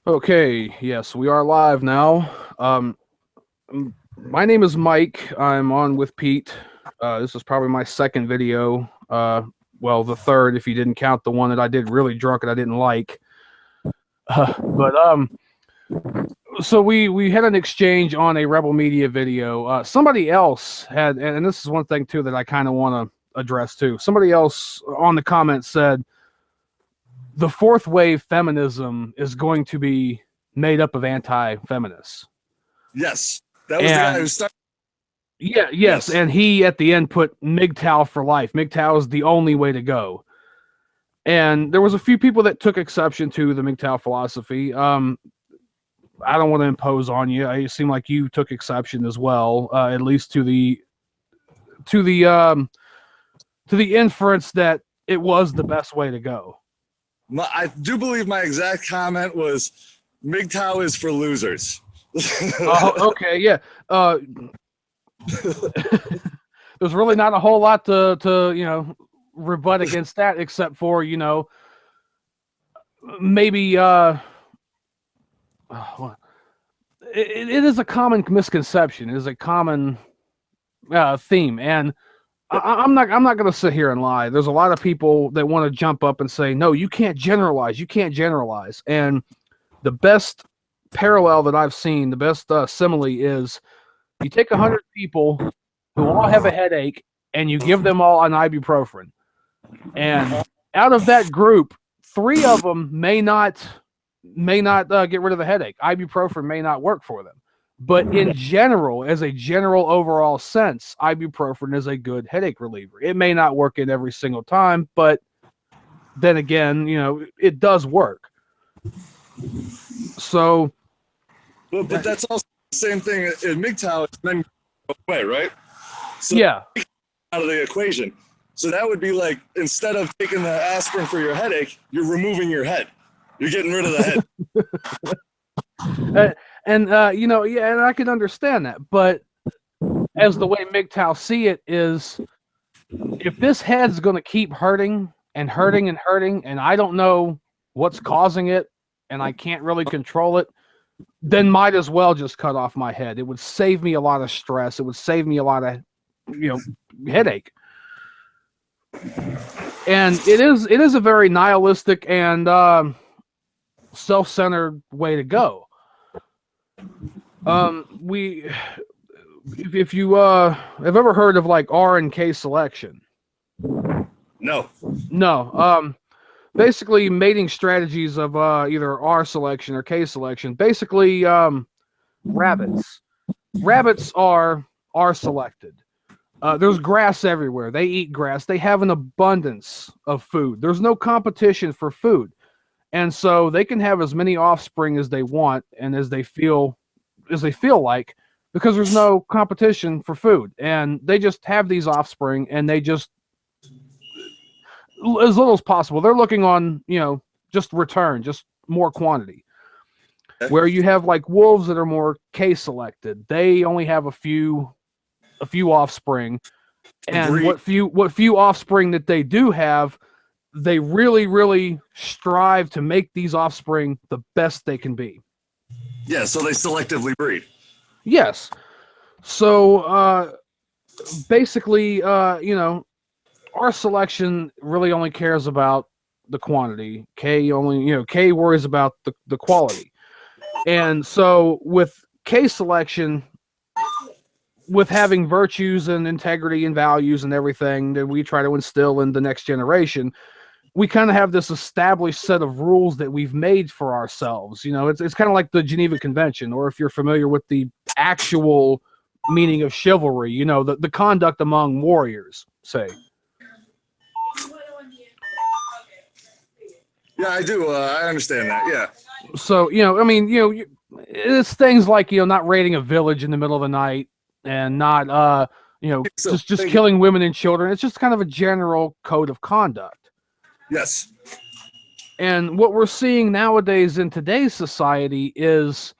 Okay, yes, we are live now. My name is Mike. I'm on with Pete. This is probably my second video. Well, the third if you didn't count the one that I did really drunk and I didn't like. But so we had an exchange on a Rebel Media video. Somebody else had, and this is one thing too that I kind of want to address too. Somebody else on the comments said the fourth wave feminism is going to be made up of anti-feminists. Yes, that was the guy who started. Yeah, yes, and he at the end put MGTOW for life. MGTOW is the only way to go. And there was a few people that took exception to the MGTOW philosophy. I don't want to impose on you. It seemed like you took exception as well, at least to the inference that it was the best way to go. I do believe my exact comment was, MGTOW is for losers. Okay, yeah. There's really not a whole lot to rebut against that, except for maybe it is a common misconception. It is a common theme, and I'm not going to sit here and lie. There's a lot of people that want to jump up and say, no, you can't generalize. You can't generalize. And the best parallel that I've seen, the best simile is you take 100 people who all have a headache and you give them all an ibuprofen. And out of that group, 3 of them may not get rid of the headache. Ibuprofen may not work for them. But in general, as a general overall sense, ibuprofen is a good headache reliever. It may not work in every single time, but then again, it does work. So, but that's also the same thing in MGTOW. It's men away, right? So yeah, out of the equation. So that would be like, instead of taking the aspirin for your headache, you're removing your head. You're getting rid of the head. And I can understand that, but as the way MGTOW see it is, if this head's going to keep hurting and hurting and hurting, and I don't know what's causing it, and I can't really control it, then might as well just cut off my head. It would save me a lot of stress. It would save me a lot of, headache. And it is a very nihilistic and self-centered way to go. If you have ever heard of like R and K selection? No. Basically mating strategies of either R selection or K selection. Basically, rabbits are selected. There's grass everywhere. They eat grass. They have an abundance of food. There's no competition for food. And so they can have as many offspring as they want and as they feel like, because there's no competition for food. And they just have these offspring, and they just, as little as possible. They're looking on, just return, just more quantity. Where you have like wolves that are more K selected. They only have a few offspring. And what few offspring that they do have, they really, really strive to make these offspring the best they can be. Yeah, so they selectively breed. Yes. So basically, our selection really only cares about the quantity. K worries about the quality. And so with K selection, with having virtues and integrity and values and everything that we try to instill in the next generation, we kind of have this established set of rules that we've made for ourselves. It's kind of like the Geneva Convention, or if you're familiar with the actual meaning of chivalry, the conduct among warriors, say. Yeah, I do. I understand that. Yeah. So, it's things like, not raiding a village in the middle of the night and not, just killing women and children. It's just kind of a general code of conduct. Yes. And what we're seeing nowadays in today's society is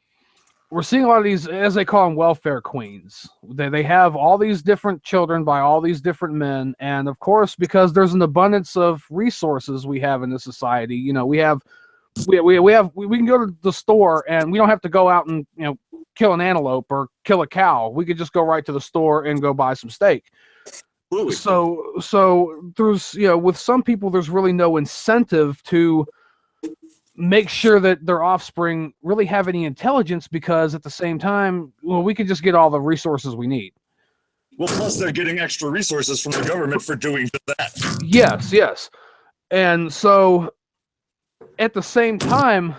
we're seeing a lot of these, as they call them, welfare queens. They have all these different children by all these different men. And of course, because there's an abundance of resources we have in this society, we have we can go to the store and we don't have to go out and kill an antelope or kill a cow. We could just go right to the store and go buy some steak. Absolutely. So there's with some people there's really no incentive to make sure that their offspring really have any intelligence, because at the same time, well, we could just get all the resources we need. Well, plus they're getting extra resources from the government for doing that. Yes. And so at the same time,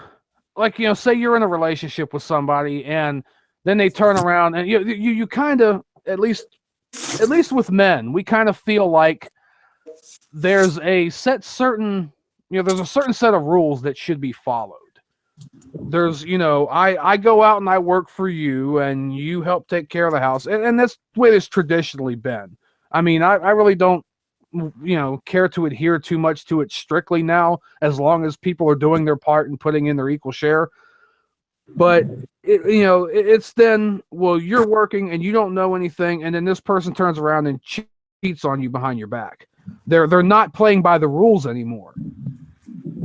like, say you're in a relationship with somebody and then they turn around and you kind of, at least with men, we kind of feel like there's a certain set of rules that should be followed. There's, I go out and I work for you and you help take care of the house. And that's the way it's traditionally been. I mean, I really don't, care to adhere too much to it strictly now, as long as people are doing their part and putting in their equal share. But, it's then, well, you're working and you don't know anything. And then this person turns around and cheats on you behind your back. They're not playing by the rules anymore.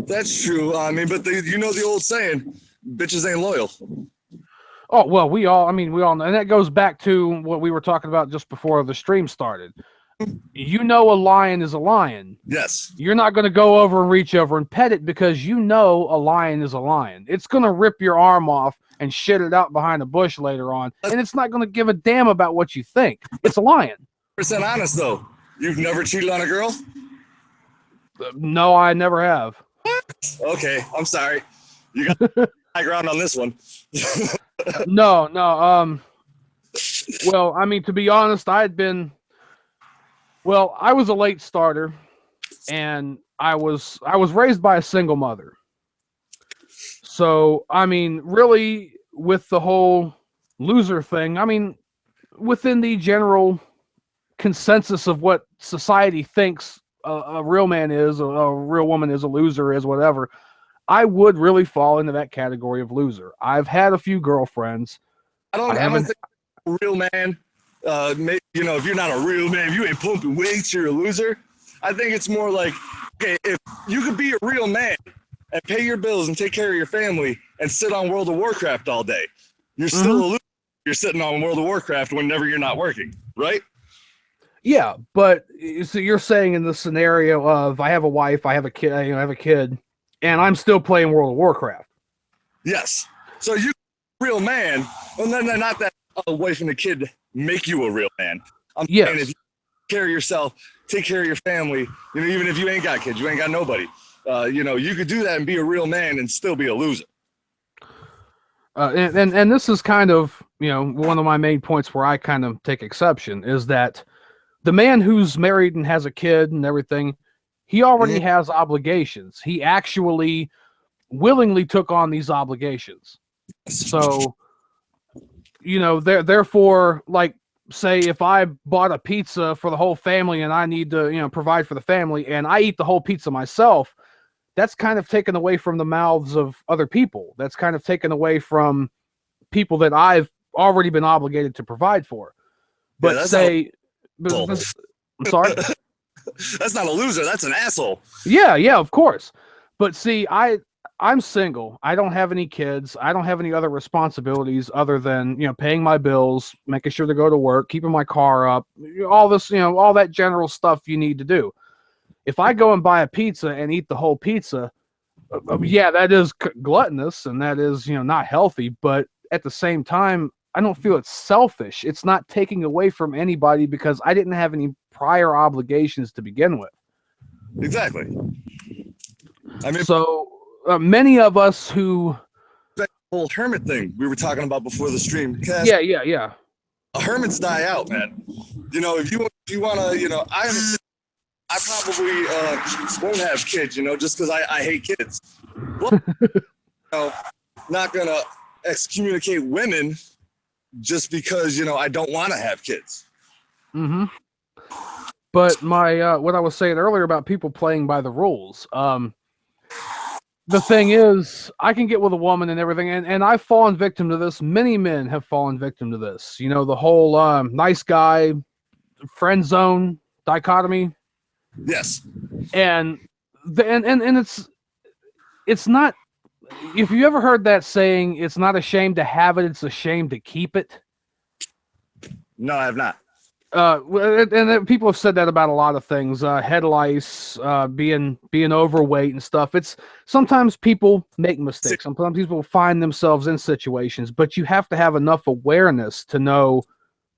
That's true. I mean, but the old saying, bitches ain't loyal. Oh, well, we all know. And that goes back to what we were talking about just before the stream started. A lion is a lion. Yes. You're not going to go over and reach over and pet it, because a lion is a lion. It's going to rip your arm off and shit it out behind a bush later on. And it's not going to give a damn about what you think. It's a lion. % honest, though. You've never cheated on a girl? No, I never have. Okay, I'm sorry. You got high ground on this one. No. Well, I mean, to be honest, I was a late starter, and I was raised by a single mother. So, I mean, really, with the whole loser thing, I mean, within the general consensus of what society thinks a real man is, a real woman is, a loser is, whatever, I would really fall into that category of loser. I've had a few girlfriends. I don't think a real man, if you're not a real man, if you ain't pumping weights, you're a loser. I think it's more like, okay, if you could be a real man and pay your bills and take care of your family and sit on World of Warcraft all day, you're still a loser. You're sitting on World of Warcraft whenever you're not working, right? Yeah, but so you're saying in the scenario of I have a wife, I have a kid, I have a kid, and I'm still playing World of Warcraft. Yes. So you real man, and then not that a wife and a kid make you a real man. I'm saying if you take care of yourself, take care of your family, even if you ain't got kids, you ain't got nobody, you could do that and be a real man and still be a loser. And this is kind of, one of my main points where I kind of take exception is that the man who's married and has a kid and everything, he already has obligations. He actually willingly took on these obligations. So, therefore, like, say if I bought a pizza for the whole family and I need to, provide for the family, and I eat the whole pizza myself, that's kind of taken away from the mouths of other people. That's kind of taken away from people that I've already been obligated to provide for. But I'm sorry? That's not a loser. That's an asshole. Yeah, of course. But see, I'm single. I don't have any kids. I don't have any other responsibilities other than, paying my bills, making sure to go to work, keeping my car up, all this, all that general stuff you need to do. If I go and buy a pizza and eat the whole pizza, that is gluttonous and that is, not healthy. But at the same time, I don't feel it's selfish. It's not taking away from anybody because I didn't have any prior obligations to begin with. Exactly. I mean, so many of us who that whole hermit thing we were talking about before the stream. Yeah. Hermits die out, man. If you want to, I probably won't have kids, just because I hate kids. Well, not gonna excommunicate women just because I don't want to have kids. Mm-hmm. But my what I was saying earlier about people playing by the rules. The thing is, I can get with a woman and everything, and I've fallen victim to this. Many men have fallen victim to this. The whole nice guy, friend zone dichotomy. Yes. And it's not if you ever heard that saying, it's not a shame to have it, it's a shame to keep it. No, I have not. And people have said that about a lot of things. Head lice, being overweight and stuff. It's sometimes people make mistakes. Sometimes people find themselves in situations, but you have to have enough awareness to know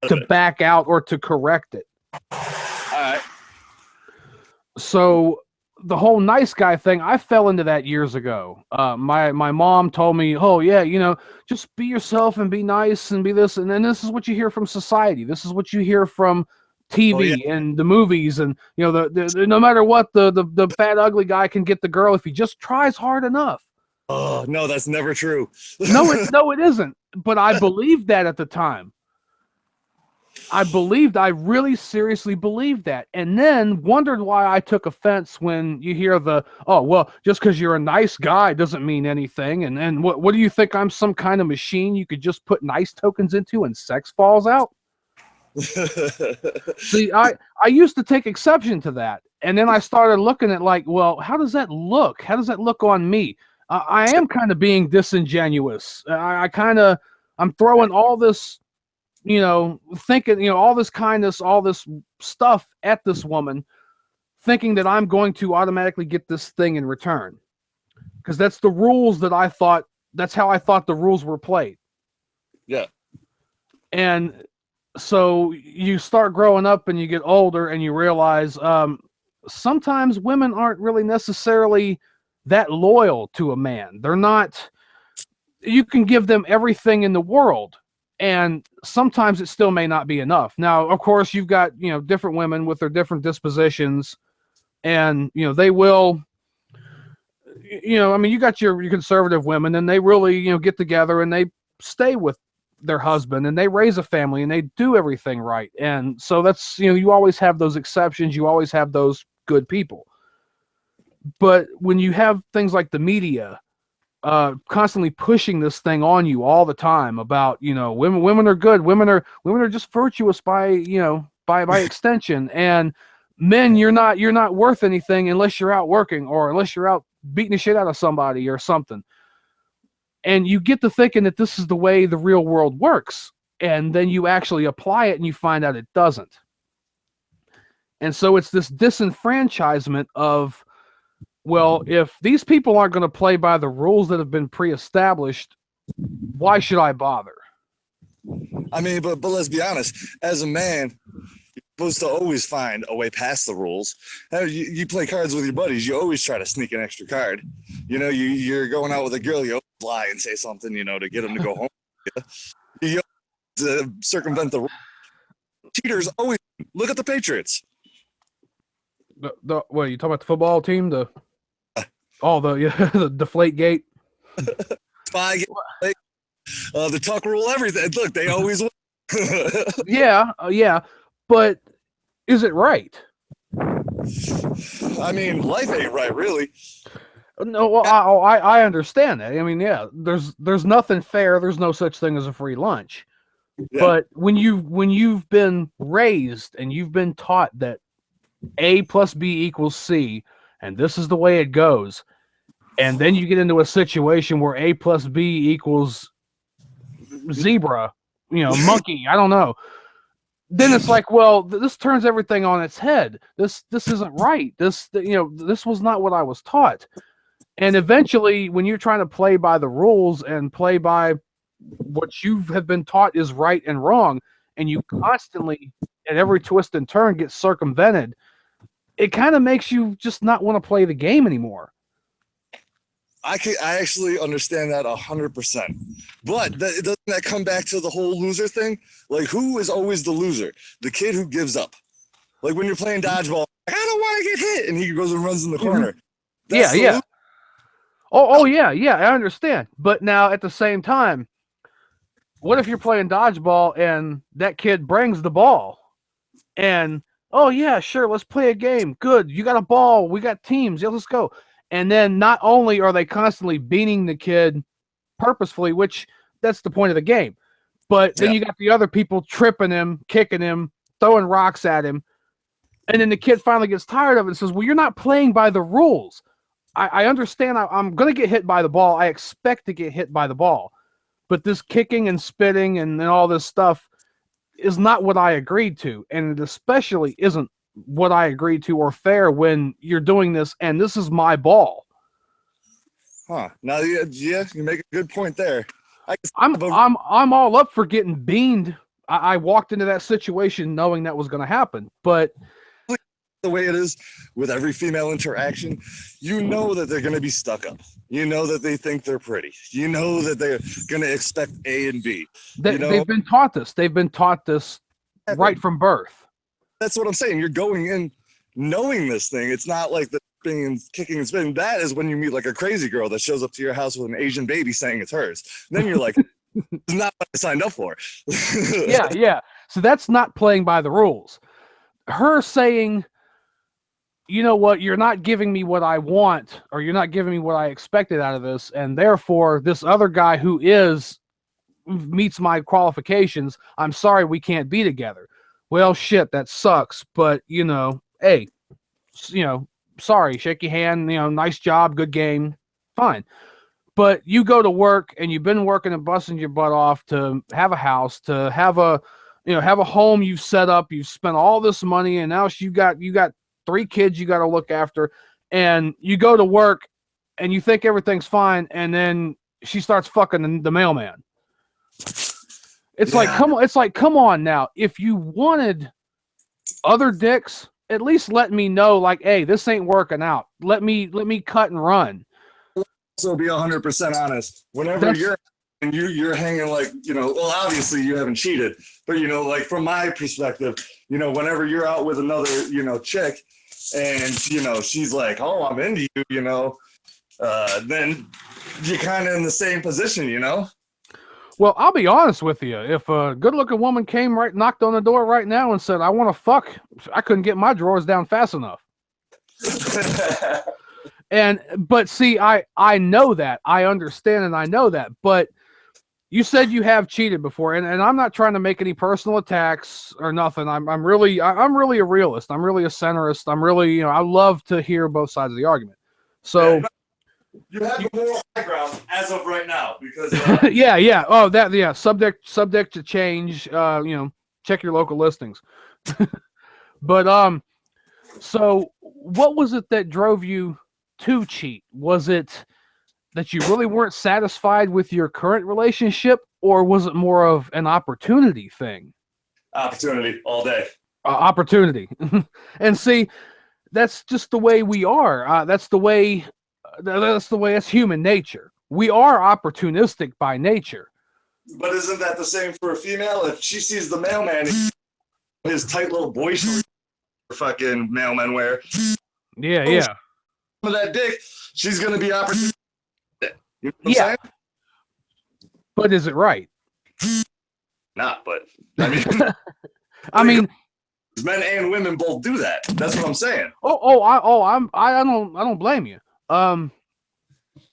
to back out or to correct it. All right. So the whole nice guy thing, I fell into that years ago. My mom told me, oh yeah, you know, just be yourself and be nice and be this, and then this is what you hear from society. This is what you hear from TV and the movies, and you know, the no matter what, the fat ugly guy can get the girl if he just tries hard enough. Oh no, that's never true. No, it isn't. But I believed that at the time. I really seriously believed that, and then wondered why I took offense when you hear oh, well, just because you're a nice guy doesn't mean anything, and what do you think, I'm some kind of machine you could just put nice tokens into and sex falls out? See, I used to take exception to that, and then I started looking at like, well, how does that look? How does that look on me? I am kind of being disingenuous. I'm throwing all this, you know, thinking, you know, all this kindness, all this stuff at this woman, thinking that I'm going to automatically get this thing in return. Because that's the rules that I thought, that's how I thought the rules were played. Yeah. And so you start growing up and you get older and you realize sometimes women aren't really necessarily that loyal to a man. They're not, you can give them everything in the world, and sometimes it still may not be enough. Now, of course, you've got, you know, different women with their different dispositions, and, you know, they will, you know, I mean, you got your conservative women, and they really, you know, get together and they stay with their husband and they raise a family and they do everything right. And so that's, you know, you always have those exceptions. You always have those good people. But when you have things like the media, constantly pushing this thing on you all the time about, you know, women are good, women are just virtuous by, you know, by extension, and men, you're not worth anything unless you're out working or unless you're out beating the shit out of somebody or something. And you get to thinking that this is the way the real world works, and then you actually apply it and you find out it doesn't. And so it's this disenfranchisement of, well, if these people aren't going to play by the rules that have been pre-established, why should I bother? I mean, but let's be honest. As a man, you're supposed to always find a way past the rules. You play cards with your buddies. You always try to sneak an extra card. You know, you're going out with a girl. You always lie and say something, you know, to get them to go home. You to circumvent the rules. Cheaters always look at the Patriots. What are you talking about? The football team? The deflate gate, spy gate, the tuck rule, everything. Look, they always win. yeah, but is it right? I mean, life ain't right, really. No, well, I understand that. I mean, yeah, there's nothing fair. There's no such thing as a free lunch. Yeah. But when you've been raised and you've been taught that A plus B equals C, and this is the way it goes, and then you get into a situation where A plus B equals zebra, you know, monkey, I don't know. Then it's like, well, this turns everything on its head. This isn't right. This was not what I was taught. And eventually, when you're trying to play by the rules and play by what you have been taught is right and wrong, and you constantly, at every twist and turn, get circumvented, it kind of makes you just not want to play the game anymore. I actually understand that 100%. But doesn't that come back to the whole loser thing? Like, who is always the loser? The kid who gives up. Like when you're playing dodgeball, I don't want to get hit, and he goes and runs in the corner. That's yeah. Oh yeah, I understand. But now at the same time, what if you're playing dodgeball and that kid brings the ball? And, oh yeah, sure, let's play a game. Good, you got a ball, we got teams, yeah, let's go. And then not only are they constantly beating the kid purposefully, which that's the point of the game, but then you got the other people tripping him, kicking him, throwing rocks at him. And then the kid finally gets tired of it and says, well, you're not playing by the rules. I understand I'm going to get hit by the ball. I expect to get hit by the ball. But this kicking and spitting and all this stuff is not what I agreed to. And it especially isn't what I agreed to or fair when you're doing this and this is my ball. Huh. Now, yeah, you make a good point there. I'm all up for getting beamed. I walked into that situation knowing that was going to happen, but the way it is with every female interaction, you know that they're going to be stuck up. You know that they think they're pretty. You know that they're going to expect A and B. They've been taught this. They've been taught this right from birth. That's what I'm saying. You're going in knowing this thing. It's not like the and kicking and spitting. That is when you meet like a crazy girl that shows up to your house with an Asian baby saying it's hers. And then you're like, it's not what I signed up for. Yeah. So that's not playing by the rules. Her saying, you know what, you're not giving me what I want, or you're not giving me what I expected out of this, and therefore this other guy who meets my qualifications, I'm sorry we can't be together. Well, shit, that sucks, but hey, sorry, shake your hand, nice job, good game, fine. But you go to work and you've been working and busting your butt off to have a house, to have a home you've set up, you've spent all this money, and now you got 3 kids you got to look after, and you go to work and you think everything's fine, and then she starts fucking the mailman. It's like, come on now. If you wanted other dicks, at least let me know, like, hey, this ain't working out. Let me cut and run. So be 100% honest. Whenever you're hanging, like, well, obviously you haven't cheated, but like from my perspective, whenever you're out with another, chick, and she's like, oh, I'm into you, then you're kind of in the same position, Well, I'll be honest with you. If a good-looking woman knocked on the door right now and said, I want to fuck, I couldn't get my drawers down fast enough. But see, I know that. I understand and I know that. But you said you have cheated before, and I'm not trying to make any personal attacks or nothing. I'm really a realist. I'm really a centrist. I'm really, I love to hear both sides of the argument. So you have the moral high ground as of right now, because yeah. Oh, subject to change. Check your local listings. But so what was it that drove you to cheat? Was it that you really weren't satisfied with your current relationship, or was it more of an opportunity thing? Opportunity all day. Opportunity. And see, that's just the way we are. That's human nature. We are opportunistic by nature. But isn't that the same for a female? If she sees the mailman, his tight little boy shorts, fucking mailman wear. Yeah. Some of that dick, she's gonna be opportunistic. You know what I'm saying? But is it right? Not, but I mean, I mean, men and women both do that. That's what I'm saying. I don't blame you. And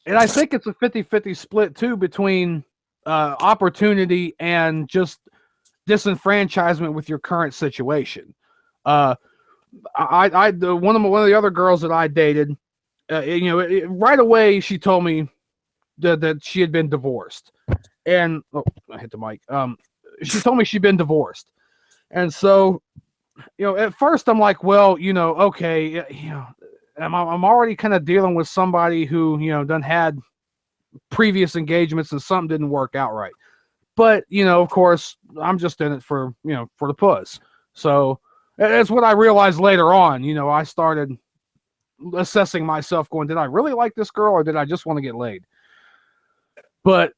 I think it's a 50-50 split too between opportunity and just disenfranchisement with your current situation. One of the other girls that I dated, right away she told me that she had been divorced, and I hit the mic. She told me she'd been divorced, and so at first I'm like, well, okay, I'm already kind of dealing with somebody who done had previous engagements and something didn't work out right, but of course I'm just in it for for the puss. So that's what I realized later on. I started assessing myself, going, did I really like this girl, or did I just want to get laid? But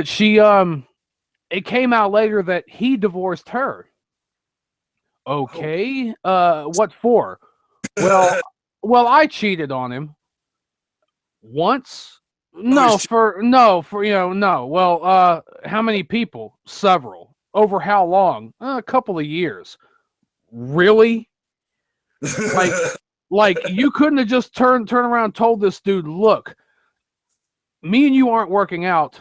she it came out later that he divorced her. Okay, what for? Well, I cheated on him once. No. Well, how many people? Several. Over how long? A couple of years. Really? Like you couldn't have just turned around and told this dude, look, me and you aren't working out.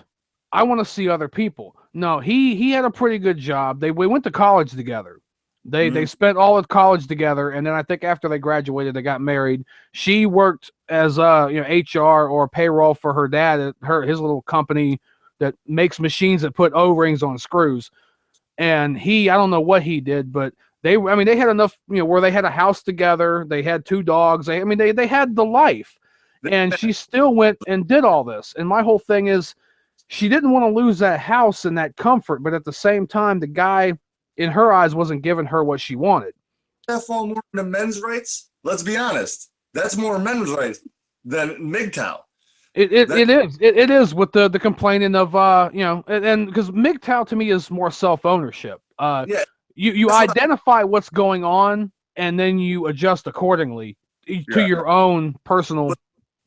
I want to see other people. No, he had a pretty good job. We went to college together. They spent all of college together, and then I think after they graduated, they got married. She worked as HR or payroll for her dad at his little company that makes machines that put O-rings on screws. And I don't know what he did, but they had enough, where they had a house together, they had 2 dogs. They had the life, and she still went and did all this. And my whole thing is, she didn't want to lose that house and that comfort, but at the same time, the guy, in her eyes, wasn't giving her what she wanted. That fall more into men's rights? Let's be honest. That's more men's rights than MGTOW. It is with the complaining of and because MGTOW to me is more self-ownership. Yeah, you identify what's going on and then you adjust accordingly to your own personal.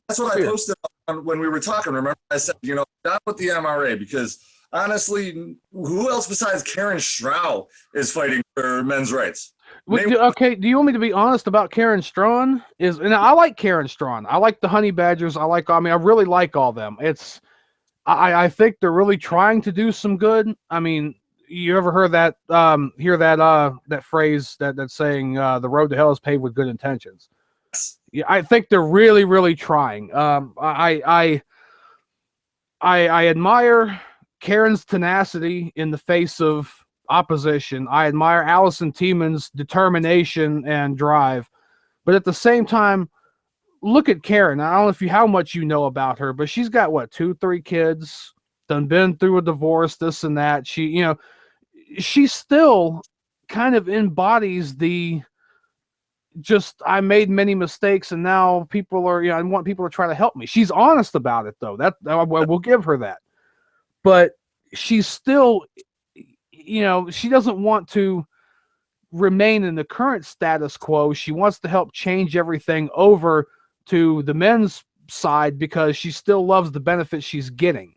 That's what I posted when we were talking. Remember, I said, not with the MRA, because honestly, who else besides Karen Strow is fighting for men's rights? Okay, do you want me to be honest about Karen Strawn? And I like Karen Strawn. I like the Honey Badgers. I really like all them. I think they're really trying to do some good. I mean, you ever heard that that phrase that's saying the road to hell is paved with good intentions? Yeah, I think they're really, really trying. I admire Karen's tenacity in the face of opposition. I admire Allison Tieman's determination and drive. But at the same time, look at Karen. I don't know how much you know about her, but she's got 2-3 kids, been through a divorce, this and that. She still kind of embodies I made many mistakes and now people are, I want people to try to help me. She's honest about it though. I will give her that. But she's still, she doesn't want to remain in the current status quo. She wants to help change everything over to the men's side because she still loves the benefits she's getting.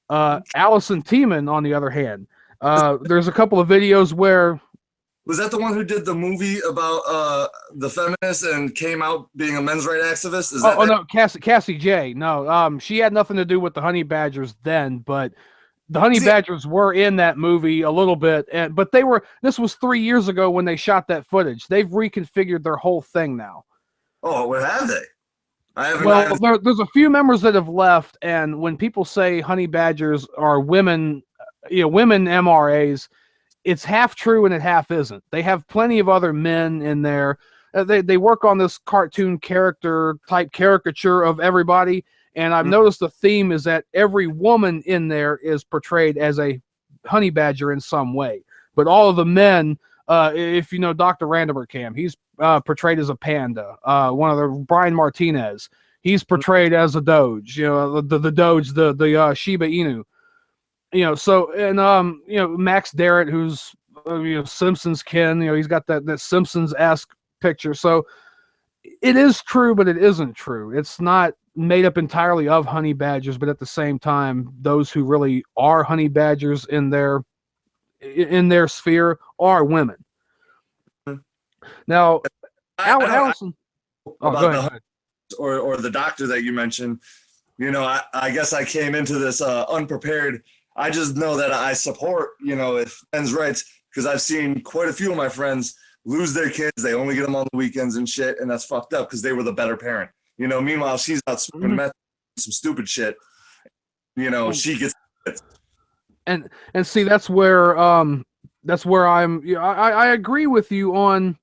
Allison Tiemann, on the other hand, there's a couple of videos where. Was that the one who did the movie about the feminists and came out being a men's rights activist? No, Cassie J. No, she had nothing to do with the Honey Badgers then, but the Honey Badgers were in that movie a little bit. But this was 3 years ago when they shot that footage. They've reconfigured their whole thing now. Oh, what have they? There's a few members that have left, and when people say Honey Badgers are women, women MRAs, it's half true and it half isn't. They have plenty of other men in there. They work on this cartoon character type caricature of everybody, and I've noticed the theme is that every woman in there is portrayed as a honey badger in some way. But all of the men, if you know Dr. Randabercam, he's portrayed as a panda. One of the Brian Martinez, he's portrayed as a doge. The doge, the Shiba Inu. Max Darrett, who's Simpsons kin, he's got that Simpsons-esque picture. So it is true, but it isn't true. It's not made up entirely of honey badgers, but at the same time, those who really are honey badgers in their sphere are women. Now, Allison, go ahead. Or the doctor that you mentioned, I guess I came into this unprepared. I just know that I support, if men's rights, because I've seen quite a few of my friends lose their kids. They only get them on the weekends and shit, and that's fucked up because they were the better parent. Meanwhile, she's out smoking meth, some stupid shit. She gets it. And see, that's where I'm. I agree with you on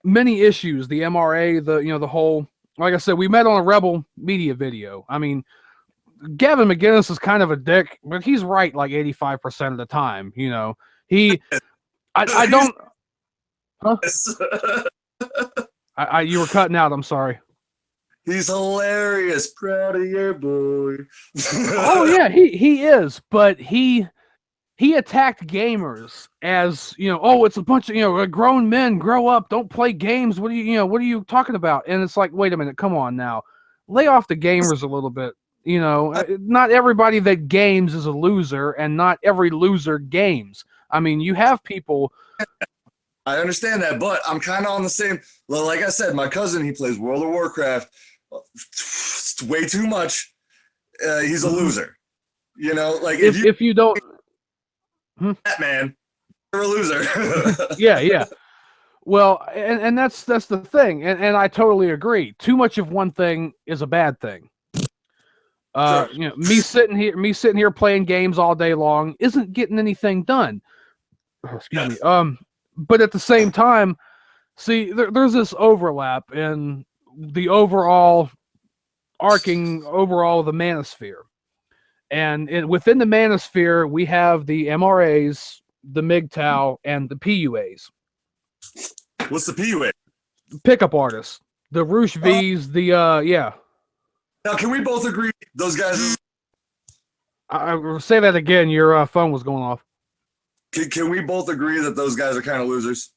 many issues. The MRA, the whole. Like I said, we met on a Rebel Media video. I mean, Gavin McGinnis is kind of a dick, but he's right like 85% of the time. I don't. Huh? You were cutting out. I'm sorry. He's hilarious. Proud of your boy. Oh yeah, he is, but he attacked gamers as it's a bunch of grown men. Grow up, don't play games. What are you talking about? And it's like, wait a minute, come on now, lay off the gamers a little bit. Not everybody that games is a loser, and not every loser games. I mean, you have people. I understand that, but I'm kind of on the same. Well, like I said, my cousin, he plays World of Warcraft way too much. He's a loser. If you don't. Batman, You're a loser. Yeah. Well, and that's the thing, and I totally agree. Too much of one thing is a bad thing. Sure. You know, me sitting here playing games all day long isn't getting anything done. Oh, excuse me. But at the same time, see, there's this overlap in the overall of the manosphere. And within the manosphere, we have the MRAs, the MGTOW, and the PUAs. What's the PUA? Pickup artists. The Roosh V's, yeah. Now, can we both agree those guys? I say that again. Your phone was going off. Can we both agree that those guys are kind of losers?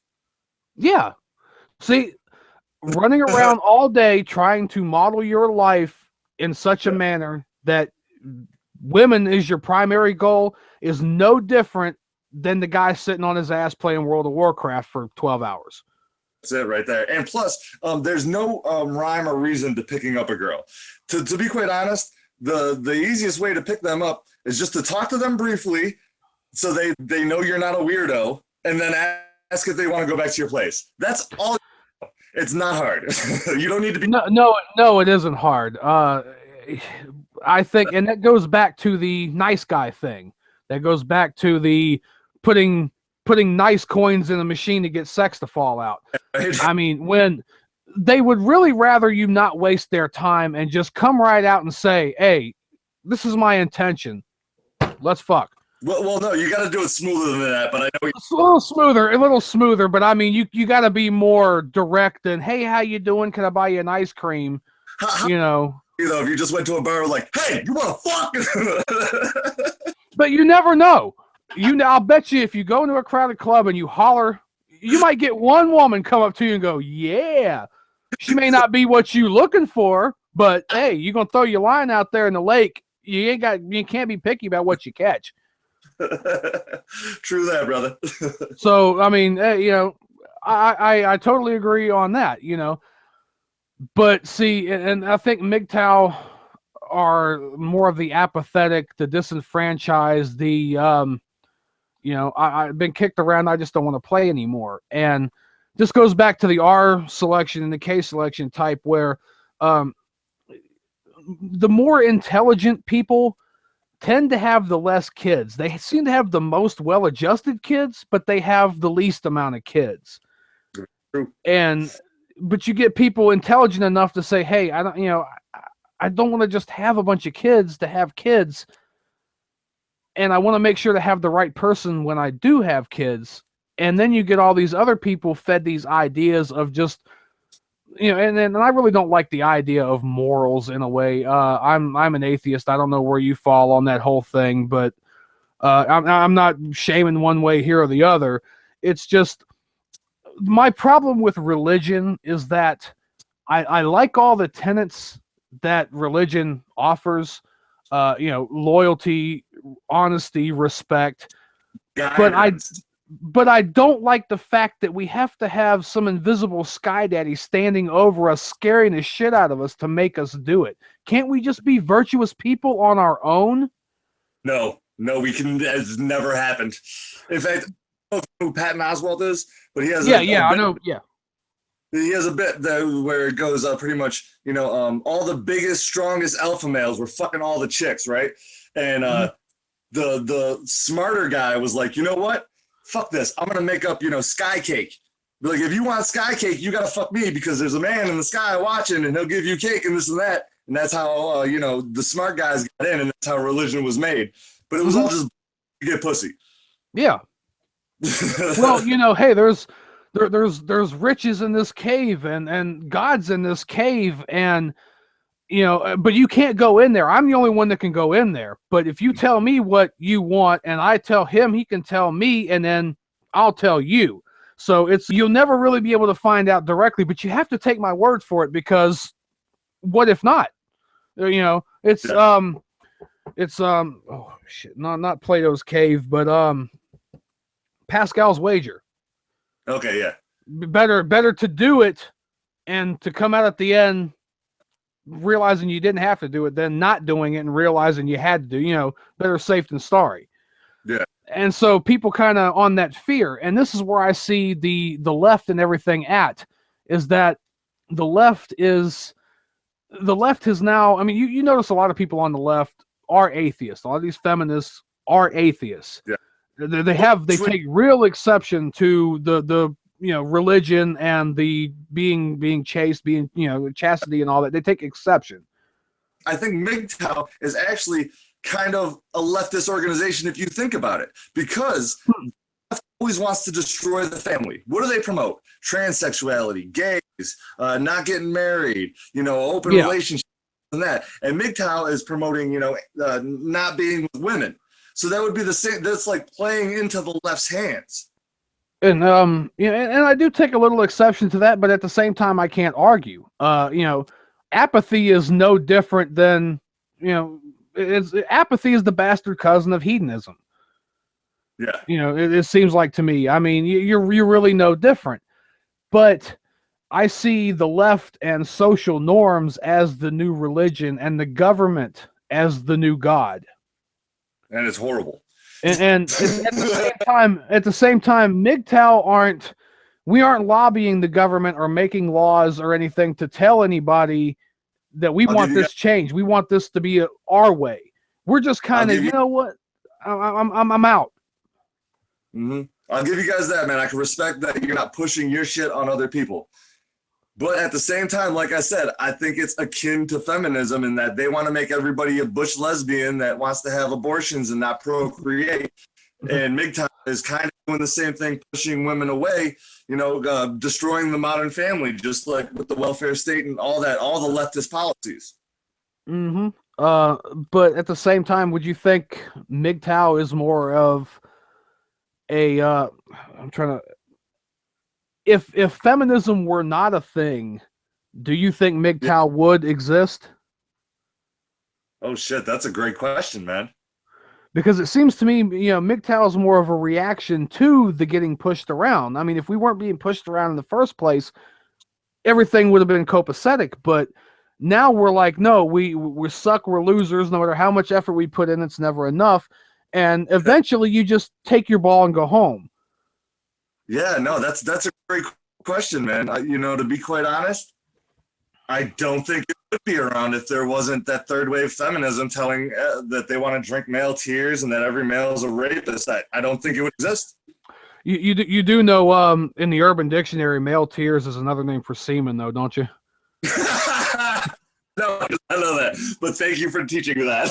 Yeah. See, running around all day trying to model your life in such a manner that women is your primary goal is no different than the guy sitting on his ass playing World of Warcraft for 12 hours. That's it right there. And plus, there's no rhyme or reason to picking up a girl. To be quite honest, the easiest way to pick them up is just to talk to them briefly so they know you're not a weirdo, and then ask if they want to go back to your place. That's all. It's not hard. You don't need to be. No, it isn't hard. I think, and that goes back to the nice guy thing. That goes back to the putting nice coins in a machine to get sex to fall out. Right? I mean, when they would really rather you not waste their time and just come right out and say, hey, this is my intention. Let's fuck. Well, no, you got to do it smoother than that. But I know it's a little smoother. But I mean, you got to be more direct than, hey, how you doing? Can I buy you an ice cream? You know, if you just went to a bar like, hey, you want to fuck? But you never know. I'll bet you if you go into a crowded club and you holler, you might get one woman come up to you and go, yeah. She may not be what you looking for, but hey, you're gonna throw your line out there in the lake. You can't be picky about what you catch. True that, brother. So I mean, I totally agree on that, But see, and I think MGTOW are more of the apathetic, the disenfranchised, the I've been kicked around. I just don't want to play anymore. And this goes back to the R selection and the K selection type, where the more intelligent people tend to have the less kids. They seem to have the most well-adjusted kids, but they have the least amount of kids. True. But you get people intelligent enough to say, hey, I don't want to just have a bunch of kids to have kids. And I want to make sure to have the right person when I do have kids. And then you get all these other people fed these ideas of just, and I really don't like the idea of morals in a way. I'm an atheist. I don't know where you fall on that whole thing, but I'm not shaming one way here or the other. It's just my problem with religion is that I like all the tenets that religion offers. Loyalty, honesty, respect. Guidance. But I don't like the fact that we have to have some invisible sky daddy standing over us, scaring the shit out of us to make us do it. Can't we just be virtuous people on our own? No, we can. It's never happened. In fact, I don't know who Patton Oswalt is, but he has. I know. Yeah. He has a bit though where it goes pretty much, all the biggest, strongest alpha males were fucking all the chicks, right? And the smarter guy was like, you know what? Fuck this. I'm gonna make up, sky cake. Like, if you want sky cake, you gotta fuck me because there's a man in the sky watching, and he'll give you cake and this and that. And that's how the smart guys got in, and that's how religion was made. But it was all just to get pussy. Yeah. Well, hey, there's riches in this cave and God's in this cave, and but you can't go in there. I'm the only one that can go in there. But if you tell me what you want and I tell him, he can tell me, and then I'll tell you. So you'll never really be able to find out directly, but you have to take my word for it, because what if not? It's oh shit, not Plato's cave, but Pascal's wager. Okay, yeah. Better to do it and to come out at the end realizing you didn't have to do it than not doing it and realizing you had to do. Better safe than sorry. Yeah. And so people kind of on that fear, and this is where I see the left and everything at, is that the left is has now, I mean, you notice a lot of people on the left are atheists. A lot of these feminists are atheists. Yeah. They take real exception to the religion and the being chaste, being chastity and all that. They take exception. I think MGTOW is actually kind of a leftist organization if you think about it, because always wants to destroy the family. What do they promote? Transsexuality, gays, not getting married, open relationships and that. And MGTOW is promoting, not being with women. So that would be the same. That's like playing into the left's hands. And and I do take a little exception to that, but at the same time, I can't argue. Apathy is no different than apathy is the bastard cousin of hedonism. Yeah. It seems like to me. I mean, you're really no different. But I see the left and social norms as the new religion and the government as the new God. And it's horrible. And at the same time, MGTOW we aren't lobbying the government or making laws or anything to tell anybody that we want this change. We want this to be our way. We're just kind of, what? I'm out. Mm-hmm. I'll give you guys that, man. I can respect that you're not pushing your shit on other people. But at the same time, like I said, I think it's akin to feminism in that they want to make everybody a bush lesbian that wants to have abortions and not procreate. And MGTOW is kind of doing the same thing, pushing women away, destroying the modern family, just like with the welfare state and all that, all the leftist policies. Mm-hmm. But at the same time, would you think MGTOW is more of a if feminism were not a thing, do you think MGTOW would exist? Oh shit, that's a great question, man. Because it seems to me, MGTOW is more of a reaction to the getting pushed around. I mean, if we weren't being pushed around in the first place, everything would have been copacetic. But now we're like, no, we suck, we're losers. No matter how much effort we put in, it's never enough. And eventually you just take your ball and go home. Yeah, no, that's a great question, man. To be quite honest, I don't think it would be around if there wasn't that third wave feminism telling that they want to drink male tears and that every male is a rapist. I don't think it would exist. You do know in the Urban Dictionary, male tears is another name for semen, though, don't you? No, I know that, but thank you for teaching me that.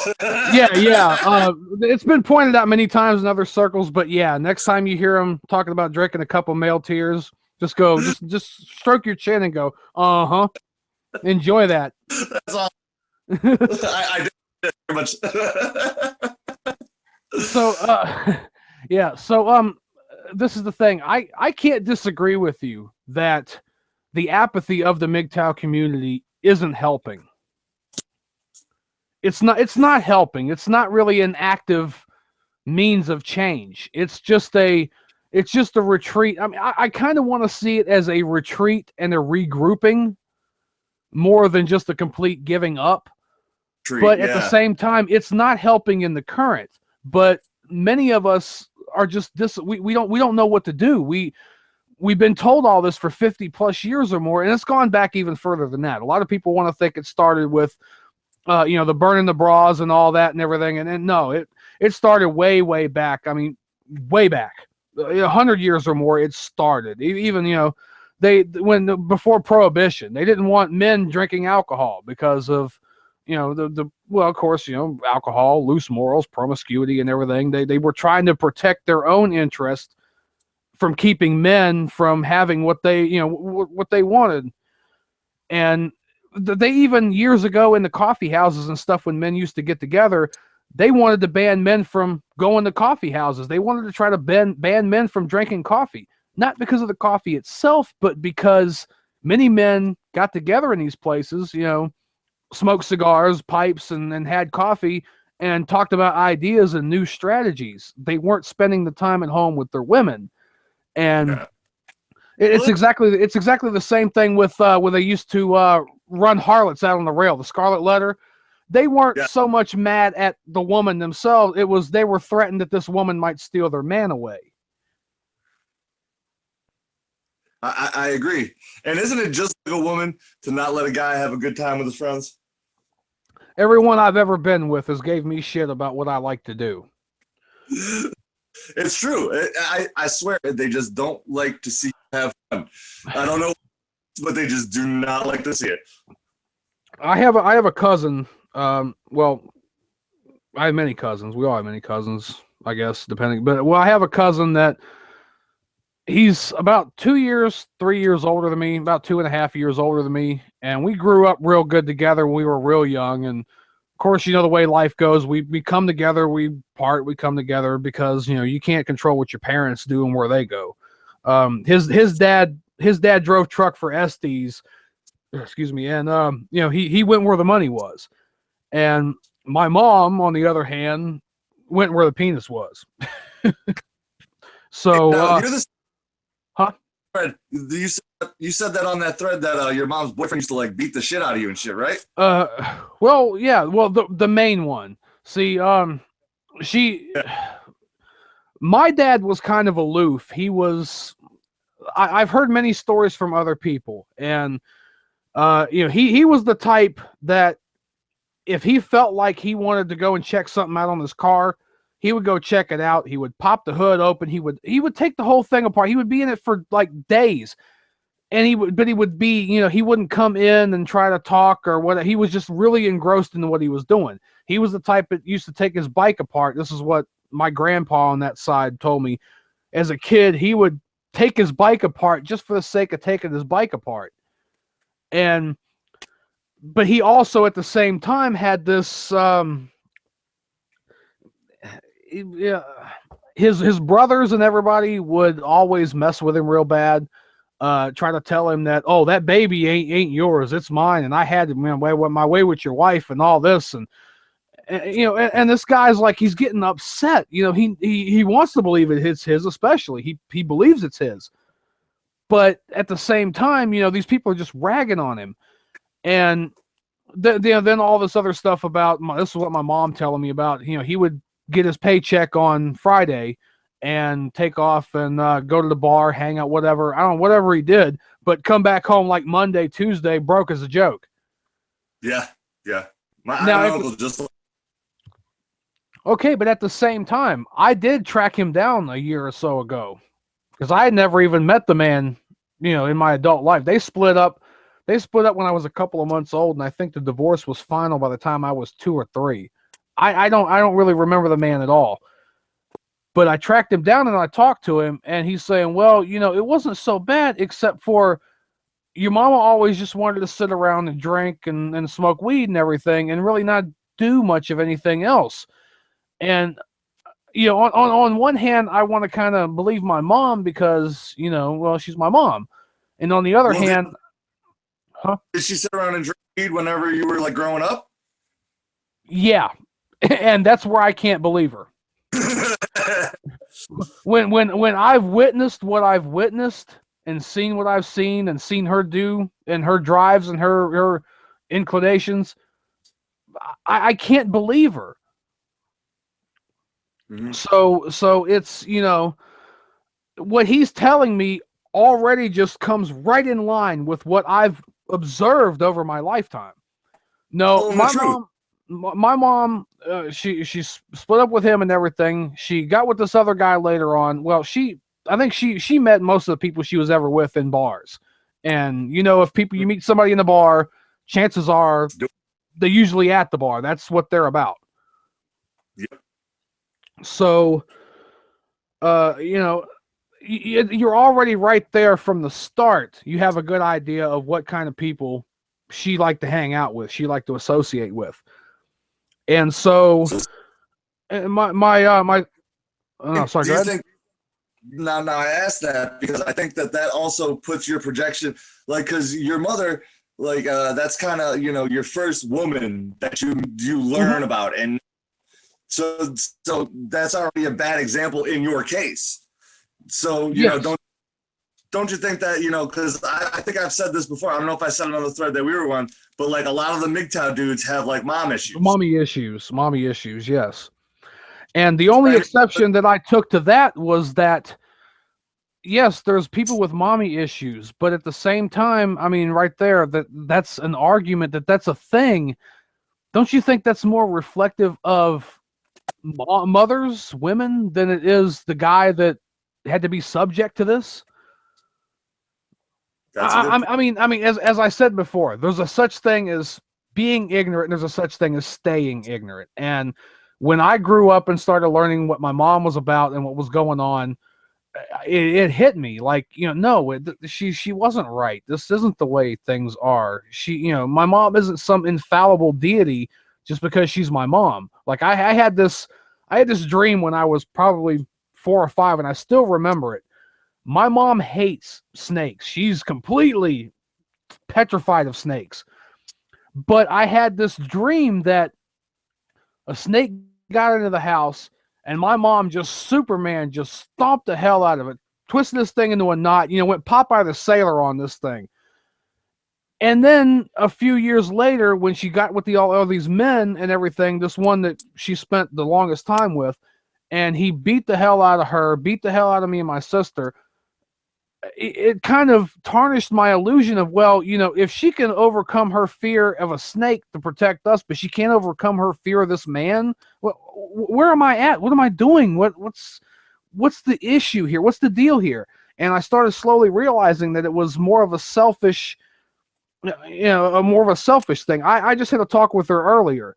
Yeah. It's been pointed out many times in other circles, but yeah, next time you hear them talking about drinking a cup of male tears, just go, just stroke your chin and go, uh-huh. Enjoy that. That's all. I did very much. So, yeah. So, this is the thing. I can't disagree with you that the apathy of the MGTOW community isn't helping. It's not helping. It's not really an active means of change. It's just a retreat. I mean, I kind of want to see it as a retreat and a regrouping more than just a complete giving up. But at the same time, it's not helping in the current. But many of us are just we don't know what to do. We've been told all this for 50 plus years or more, and it's gone back even further than that. A lot of people want to think it started with the burning the bras and all that and everything. And then no, it started way back. I mean, way back, 100 years or more. It started even, before Prohibition, they didn't want men drinking alcohol because of, of course, alcohol, loose morals, promiscuity and everything. They were trying to protect their own interest from keeping men from having what they, what they wanted. And they even years ago in the coffee houses and stuff, when men used to get together, they wanted to ban men from going to coffee houses. They wanted to try to ban men from drinking coffee, not because of the coffee itself, but because many men got together in these places, smoked cigars, pipes, and had coffee and talked about ideas and new strategies. They weren't spending the time at home with their women. And it's exactly the same thing with when they used to run harlots out on the rail, the Scarlet Letter. they weren't Yeah. so much mad at the woman themselves. It was they were threatened that this woman might steal their man away. I agree. And isn't it just like a woman to not let a guy have a good time with his friends? Everyone I've ever been with has gave me shit about what I like to do. It's true. I swear they just don't like to see you have fun. I don't know, but they just do not like to see it. I have a cousin. Well, I have many cousins. We all have many cousins, I guess, depending. But I have a cousin that he's about 2 years, 3 years older than me, about 2.5 years older than me, and we grew up real good together when we were real young. And of course, the way life goes. We come together, we part, we come together because you can't control what your parents do and where they go. His dad drove truck for Estes, excuse me, and he went where the money was, and my mom, on the other hand, went where the penis was. So, you're the huh? You said that on that thread that your mom's boyfriend used to like beat the shit out of you and shit, right? Well, yeah, well, the main one. See, my dad was kind of aloof. He was. I've heard many stories from other people, and he was the type that if he felt like he wanted to go and check something out on his car, he would go check it out. He would pop the hood open. He would take the whole thing apart. He would be in it for like days. And he would be, he wouldn't come in and try to talk or what. He was just really engrossed in what he was doing. He was the type that used to take his bike apart. This is what my grandpa on that side told me. As a kid, he would take his bike apart just for the sake of taking his bike apart. But he also at the same time had this, his brothers and everybody would always mess with him real bad. Try to tell him that, oh, that baby ain't yours, it's mine, and I had my way with your wife and all this, and this guy's like, he's getting upset. He wants to believe it's his, especially he believes it's his, but at the same time, these people are just ragging on him, and then all this other stuff about this is what my mom telling me about. He would get his paycheck on Friday and take off and go to the bar, hang out, whatever. I don't know, whatever he did, but come back home like Monday, Tuesday, broke as a joke. Yeah. My uncle just. Okay, but at the same time, I did track him down a year or so ago because I had never even met the man, in my adult life. They split up. They split up when I was a couple of months old, and I think the divorce was final by the time I was 2 or 3. I don't really remember the man at all. But I tracked him down and I talked to him, and he's saying, well, it wasn't so bad except for your mama always just wanted to sit around and drink and smoke weed and everything and really not do much of anything else. And, on one hand, I want to kind of believe my mom because, well, she's my mom. And on the other hand, did she sit around and drink weed whenever you were like growing up? Yeah. And that's where I can't believe her. when I've witnessed what I've witnessed and seen what I've seen and seen her do and her drives and her inclinations, I can't believe her. Mm-hmm. So it's, what he's telling me already just comes right in line with what I've observed over my lifetime. No, my mom, she split up with him and everything. She got with this other guy later on. Well, I think she met most of the people she was ever with in bars. And, if you meet somebody in the bar, chances are they're usually at the bar. That's what they're about. Yep. So, you're already right there from the start. You have a good idea of what kind of people she liked to hang out with, she liked to associate with. And so, my oh, sorry, go ahead. Now I asked that because I think that also puts your projection, like, because your mother, like, that's kind of, your first woman that you learn mm-hmm. about, and so that's already a bad example in your case. So you know, don't you think that, because I think I've said this before. I don't know if I said it on the thread that we were on, but like a lot of the MGTOW dudes have like mom issues. Mommy issues, yes. And the only exception that I took to that was that, yes, there's people with mommy issues, but at the same time, I mean, right there, that's an argument that's a thing. Don't you think that's more reflective of mothers, women, than it is the guy that had to be subject to this? I mean, as I said before, there's a such thing as being ignorant, and there's a such thing as staying ignorant. And when I grew up and started learning what my mom was about and what was going on, it hit me like, no, she wasn't right. This isn't the way things are. My mom isn't some infallible deity just because she's my mom. Like I had this dream when I was probably 4 or 5, and I still remember it. My mom hates snakes. She's completely petrified of snakes. But I had this dream that a snake got into the house, and my mom just Superman just stomped the hell out of it, twisted this thing into a knot, went Popeye the Sailor on this thing. And then a few years later, when she got with all these men and everything, this one that she spent the longest time with, and he beat the hell out of her, beat the hell out of me and my sister, it kind of tarnished my illusion of, well, if she can overcome her fear of a snake to protect us, but she can't overcome her fear of this man, where am I at? What am I doing? What's the issue here? What's the deal here? And I started slowly realizing that it was more of a selfish, more of a selfish thing. I just had a talk with her earlier.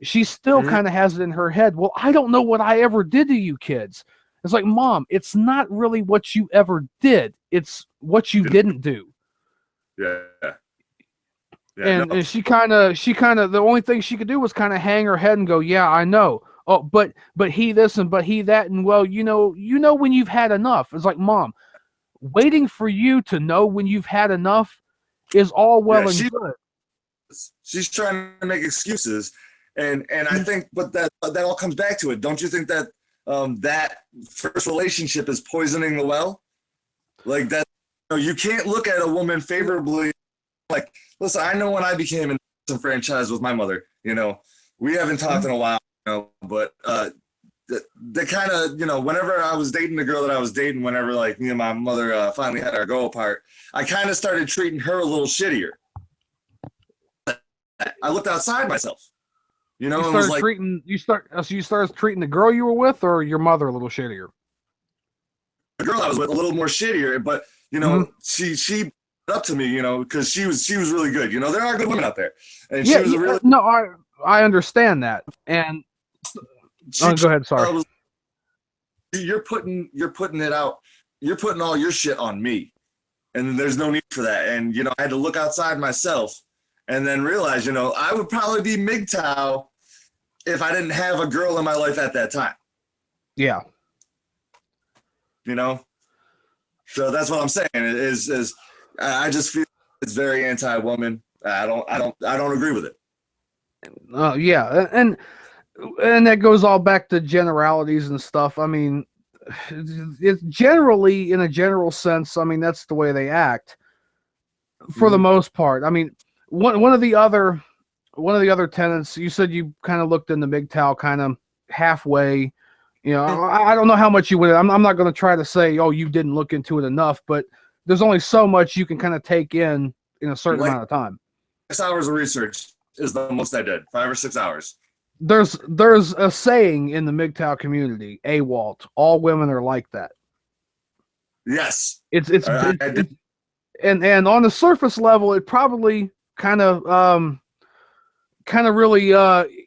She still kind of has it in her head, well, I don't know what I ever did to you kids. It's like, Mom, it's not really what you ever did. It's what you didn't do. Yeah. And she kind of, the only thing she could do was kind of hang her head and go, yeah, I know. Oh, but he this and but he that. And well, when you've had enough. It's like, Mom, waiting for you to know when you've had enough is all well and good. She's trying to make excuses. And I think, but that all comes back to it. Don't you think that that first relationship is poisoning the well? Like that, you can't look at a woman favorably. Like, listen, I know when I became an franchise with my mother, we haven't talked in a while, but the kind of, whenever I was dating the girl that I was dating, whenever like me and my mother finally had our go apart, I kind of started treating her a little shittier. I looked outside myself. You started treating the girl you were with, or your mother a little shittier? The girl I was with a little more shittier, but she up to me, because she was really good. There are good women out there, and she was a really I understand that. And go ahead. Sorry. You're putting it out. You're putting all your shit on me, and there's no need for that. And I had to look outside myself. And then realize, I would probably be MGTOW if I didn't have a girl in my life at that time. Yeah. So that's what I'm saying. Is I just feel it's very anti-woman. I don't agree with it. Yeah, and that goes all back to generalities and stuff. I mean, it's generally, in a general sense, I mean, that's the way they act for the most part. I mean, one of the other tenets, you said you kind of looked into MGTOW kind of halfway. I don't know how much you would. I'm not going to try to say, oh, you didn't look into it enough, but there's only so much you can kind of take in a certain amount of time. 6 hours of research is the most I did. 5 or 6 hours. There's a saying in the MGTOW community, AWOLT, all women are like that. Yes. It's and on the surface level, it probably kind of really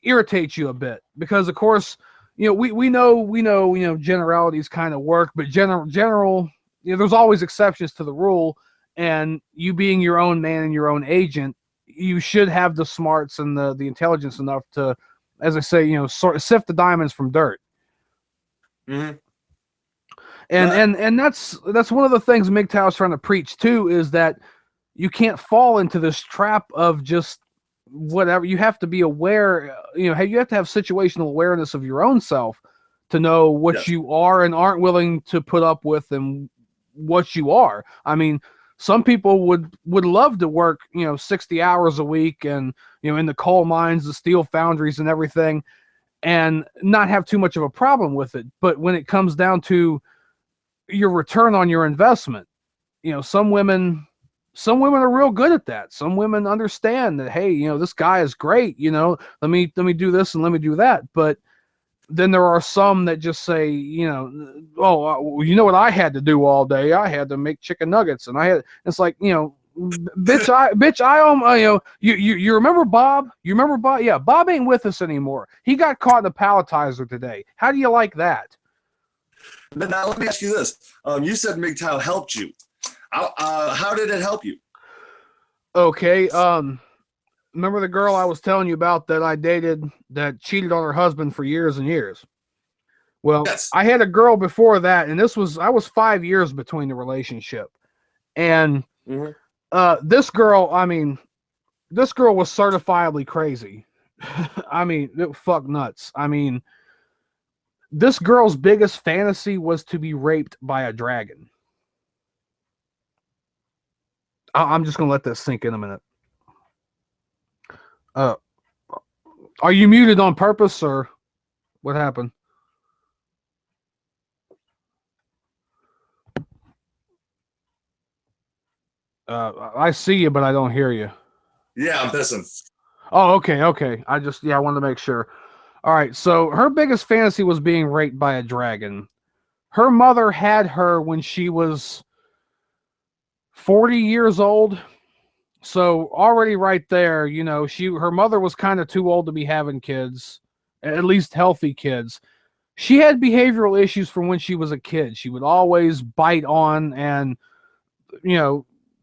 irritates you a bit, because of course, we know generalities kind of work, but general there's always exceptions to the rule, and you being your own man and your own agent, you should have the smarts and the intelligence enough to, as I say, sort of sift the diamonds from dirt. And that's one of the things MGTOW is trying to preach too, is that you can't fall into this trap of just whatever. You have to be aware, you have to have situational awareness of your own self to know what you are and aren't willing to put up with, and what you are. I mean, some people would love to work, 60 hours a week and, in the coal mines, the steel foundries and everything, and not have too much of a problem with it. But when it comes down to your return on your investment, some women are real good at that. Some women understand that, hey, this guy is great, let me do this and let me do that. But then there are some that just say, oh, you know what I had to do all day? I had to make chicken nuggets, and it's like, bitch, you remember Bob? You remember Bob? Yeah, Bob ain't with us anymore. He got caught in a palletizer today. How do you like that? But now let me ask you this. You said MGTOW helped you. How did it help you? Okay, remember the girl I was telling you about that I dated that cheated on her husband for years and years? Well, yes. I had a girl before that, and I was 5 years between the relationship. And this girl was certifiably crazy. I mean, fuck nuts. I mean, this girl's biggest fantasy was to be raped by a dragon. I'm just going to let this sink in a minute. Are you muted on purpose, or what happened? I see you, but I don't hear you. Yeah, I'm pissing. Oh, okay. I wanted to make sure. All right, so her biggest fantasy was being raped by a dragon. Her mother had her when she was 40 years old. So already right there, her mother was kind of too old to be having kids, at least healthy kids. She had behavioral issues from when she was a kid. She would always bite on and,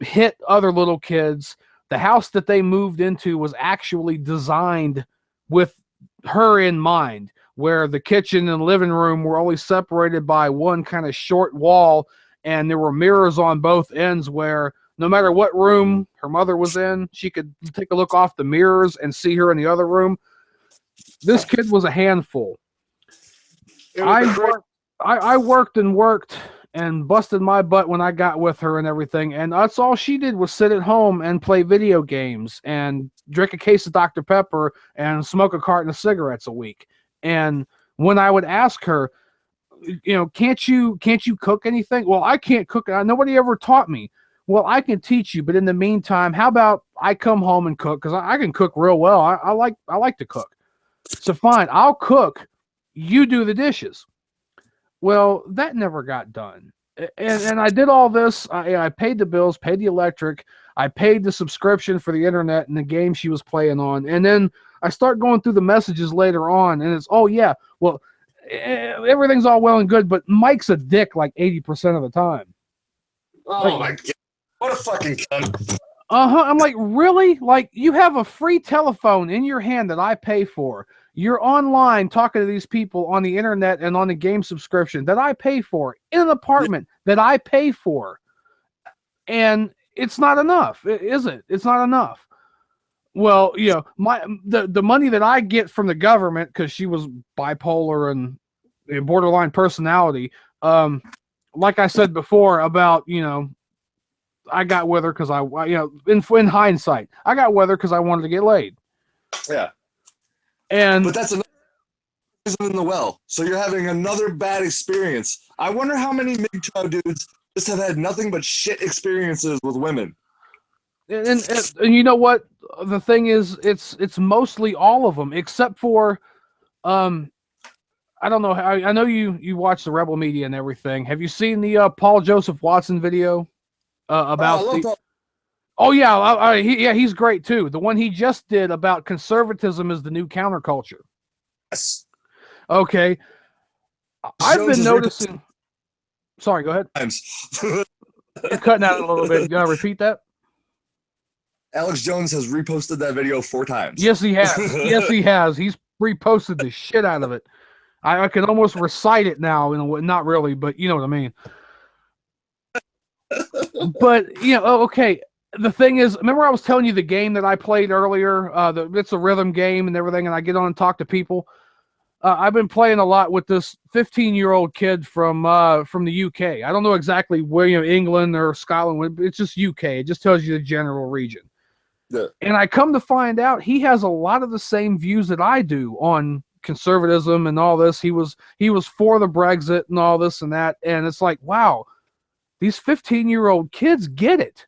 hit other little kids. The house that they moved into was actually designed with her in mind, where the kitchen and living room were only separated by one kind of short wall, and there were mirrors on both ends where no matter what room her mother was in, she could take a look off the mirrors and see her in the other room. This kid was a handful. I worked and busted my butt when I got with her and everything, and that's all she did was sit at home and play video games and drink a case of Dr. Pepper and smoke a carton of cigarettes a week. And when I would ask her, can't you cook anything? Well, I can't cook. Nobody ever taught me. Well, I can teach you, but in the meantime, how about I come home and cook? Because I can cook real well. I like to cook. So fine, I'll cook. You do the dishes. Well, that never got done. And I did all this. I paid the bills, paid the electric. I paid the subscription for the internet and the game she was playing on. And then I start going through the messages later on, and it's, oh, yeah, well, everything's all well and good, but Mike's a dick like 80% of the time. Oh, my God. What a fucking cunt. I'm like, really? Like, you have a free telephone in your hand that I pay for. You're online talking to these people on the internet and on the game subscription that I pay for in an apartment that I pay for. And it's not enough, is it? It's not enough. Well, the money that I get from the government, because she was bipolar and borderline personality, like I said before about, I got with her because in hindsight, I got with her because I wanted to get laid. Yeah. But that's another reason in the well. So you're having another bad experience. I wonder how many MGTOW dudes just have had nothing but shit experiences with women. And you know what? The thing is, it's mostly all of them, except for, I don't know. I know you watch the Rebel Media and everything. Have you seen the Paul Joseph Watson video about Oh yeah, he's great too. The one he just did about conservatism is the new counterculture. Yes. Okay. I've been noticing. Sorry, go ahead. You're cutting out a little bit. You gotta repeat that. Alex Jones has reposted that video 4 times. Yes, he has. Yes, he has. He's reposted the shit out of it. I can almost recite it now. Not really, but you know what I mean. But okay. The thing is, remember I was telling you the game that I played earlier? It's a rhythm game and everything, and I get on and talk to people. I've been playing a lot with this 15-year-old kid from the UK. I don't know exactly where, England or Scotland. It's just UK. It just tells you the general region. Yeah. And I come to find out he has a lot of the same views that I do on conservatism and all this. He was for the Brexit and all this and that. And it's like, wow, these 15-year-old kids get it.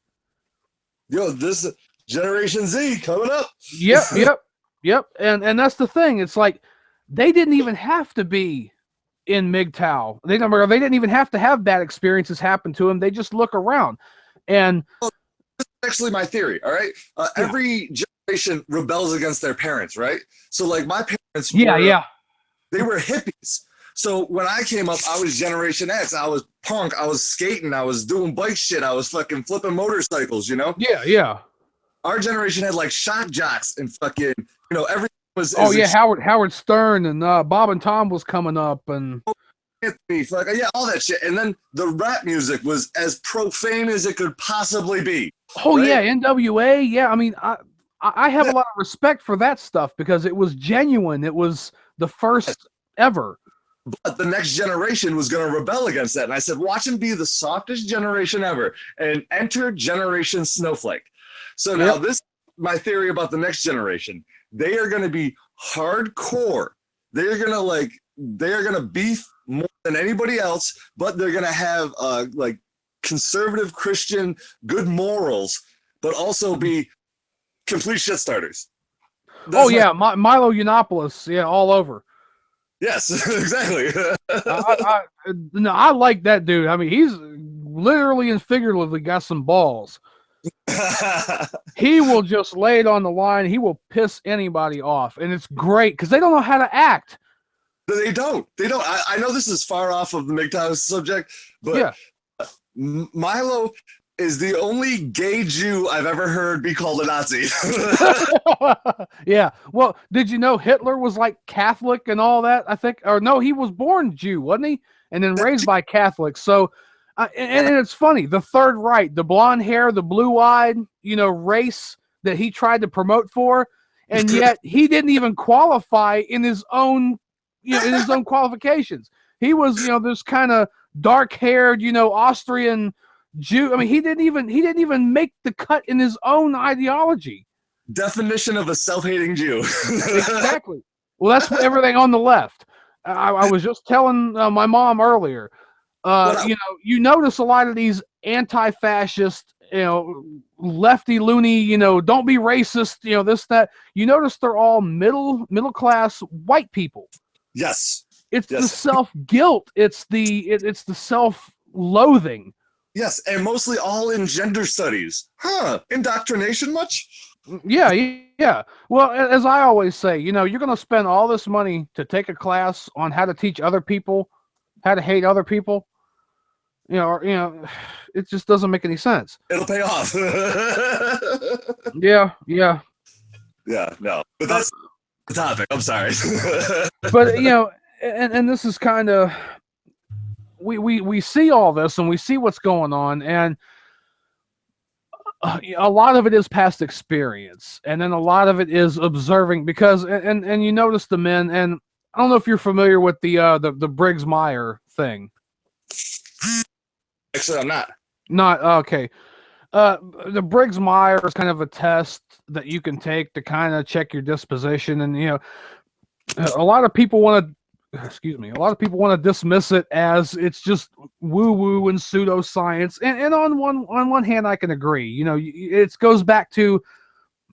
Yo, this Generation Z coming up. Yep. And that's the thing. It's like they didn't even have to be in MGTOW. They didn't even have to have bad experiences happen to them. They just look around. And this is actually my theory. All right, every generation rebels against their parents, right? So like my parents, they were hippies. So when I came up, I was Generation X. I was punk. I was skating. I was doing bike shit. I was fucking flipping motorcycles. Yeah. Our generation had like shock jocks and fucking, everything was. Howard Stern and Bob and Tom was coming up and. All that shit. And then the rap music was as profane as it could possibly be. Oh, right? Yeah, NWA. Yeah, I mean, I have a lot of respect for that stuff because it was genuine. It was the first ever. But the next generation was going to rebel against that. And I said, watch them be the softest generation ever and enter Generation Snowflake. So now this is my theory about the next generation. They are going to be hardcore. They're going to beef more than anybody else, but they're going to have like conservative Christian good morals, but also be complete shit starters. Milo Yiannopoulos, all over. Yes, exactly. I like that dude. I mean, he's literally and figuratively got some balls. He will just lay it on the line. He will piss anybody off, and it's great because they don't know how to act. They don't. I know this is far off of the MGTOW subject, but Milo is the only gay Jew I've ever heard be called a Nazi. Yeah. Well, did you know Hitler was like Catholic and all that? I think, or no, he was born Jew, wasn't he? And then raised by Catholics. So, and it's funny, the Third Reich, the blonde hair, the blue-eyed, race that he tried to promote for, and yet he didn't even qualify in his own, in his own qualifications. He was, this kind of dark-haired, Austrian Jew. I mean, he didn't even make the cut in his own ideology. Definition of a self-hating Jew. Exactly. Well, that's everything on the left. I was just telling my mom earlier. You notice a lot of these anti-fascist, lefty loony, don't be racist, this, that. You notice they're all middle class white people. Yes. It's the self-guilt. It's the self-loathing. Yes, and mostly all in gender studies. Indoctrination much? Yeah. Well, as I always say, you're going to spend all this money to take a class on how to teach other people how to hate other people. It just doesn't make any sense. It'll pay off. Yeah. Yeah, no. But that's the topic. I'm sorry. But, and this is kind of... We see all this and we see what's going on, and a lot of it is past experience, and then a lot of it is observing because and you notice the men, and I don't know if you're familiar with the Briggs-Meyer thing. Actually, I'm not. Not okay. The Briggs-Meyer is kind of a test that you can take to kind of check your disposition, and a lot of people want to. A lot of people want to dismiss it as it's just woo-woo and pseudoscience. And on one hand, I can agree. It goes back to,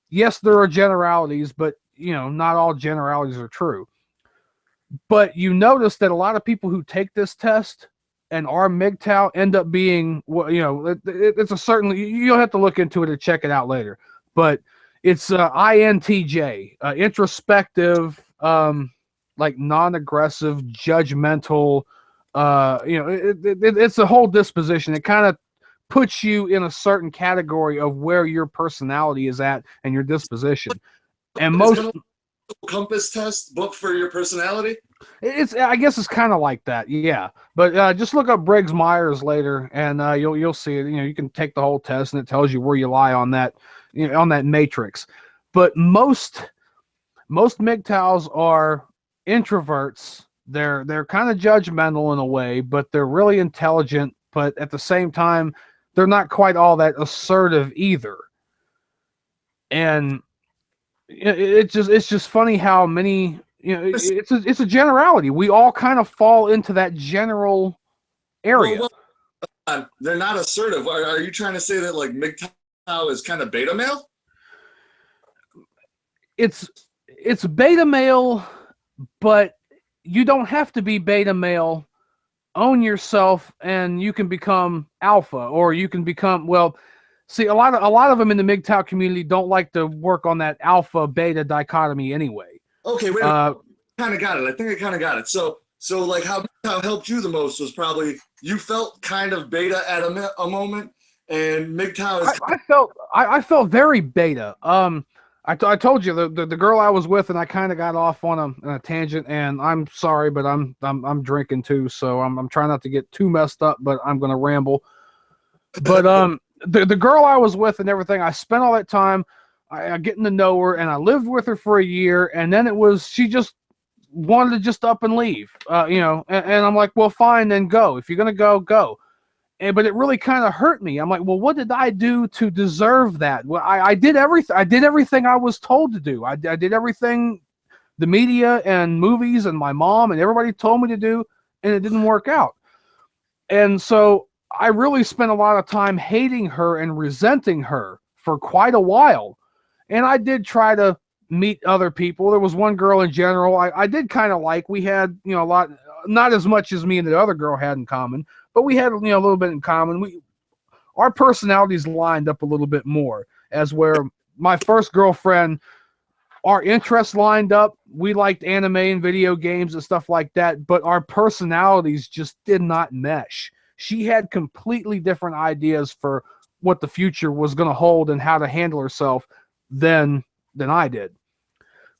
yes, there are generalities, but, not all generalities are true. But you notice that a lot of people who take this test and are MGTOW end up being, it's a certain, you'll have to look into it and check it out later. But it's INTJ, introspective, like non-aggressive, judgmental, it's a whole disposition. It kind of puts you in a certain category of where your personality is at and your disposition. And most compass test book for your personality. I guess it's kind of like that, yeah. But just look up Briggs-Myers later, and you'll see it. You can take the whole test, and it tells you where you lie on that, on that matrix. But most MGTOWs are introverts. They're kind of judgmental in a way, but they're really intelligent. But at the same time, they're not quite all that assertive either. And it's just funny how many, you know, it's a generality. We all kind of fall into that general area. They're not assertive. Are you trying to say that like MGTOW is kind of beta male? It's beta male, but you don't have to be beta male. Own yourself, and you can become alpha, or you can become, well. See, a lot of them in the MGTOW community don't like to work on that alpha beta dichotomy anyway. Okay, wait. Kind of got it. I think I kind of got it. So like how MGTOW helped you the most was probably you felt kind of beta at a moment, and MGTOW is. I felt very beta. I told you the girl I was with, and I kind of got off on a tangent, and I'm sorry, but I'm drinking too, so I'm trying not to get too messed up, but I'm gonna ramble. But the girl I was with and everything, I spent all that time getting to know her, and I lived with her for a year, and then she just wanted to just up and leave, you know, and I'm like, well, fine, then go. If you're gonna go, go. But it really kind of hurt me. I'm like, well, what did I do to deserve that? Well, I did everything. I did everything I was told to do. I did everything the media and movies and my mom and everybody told me to do, and it didn't work out. And so I really spent a lot of time hating her and resenting her for quite a while. And I did try to meet other people. There was one girl in general I did kind of like. We had, you know, a lot, not as much as me and the other girl had in common, but we had, you know, a little bit in common. Our personalities lined up a little bit more, as where my first girlfriend, our interests lined up. We liked anime and video games and stuff like that, but our personalities just did not mesh. She had completely different ideas for what the future was going to hold and how to handle herself than I did.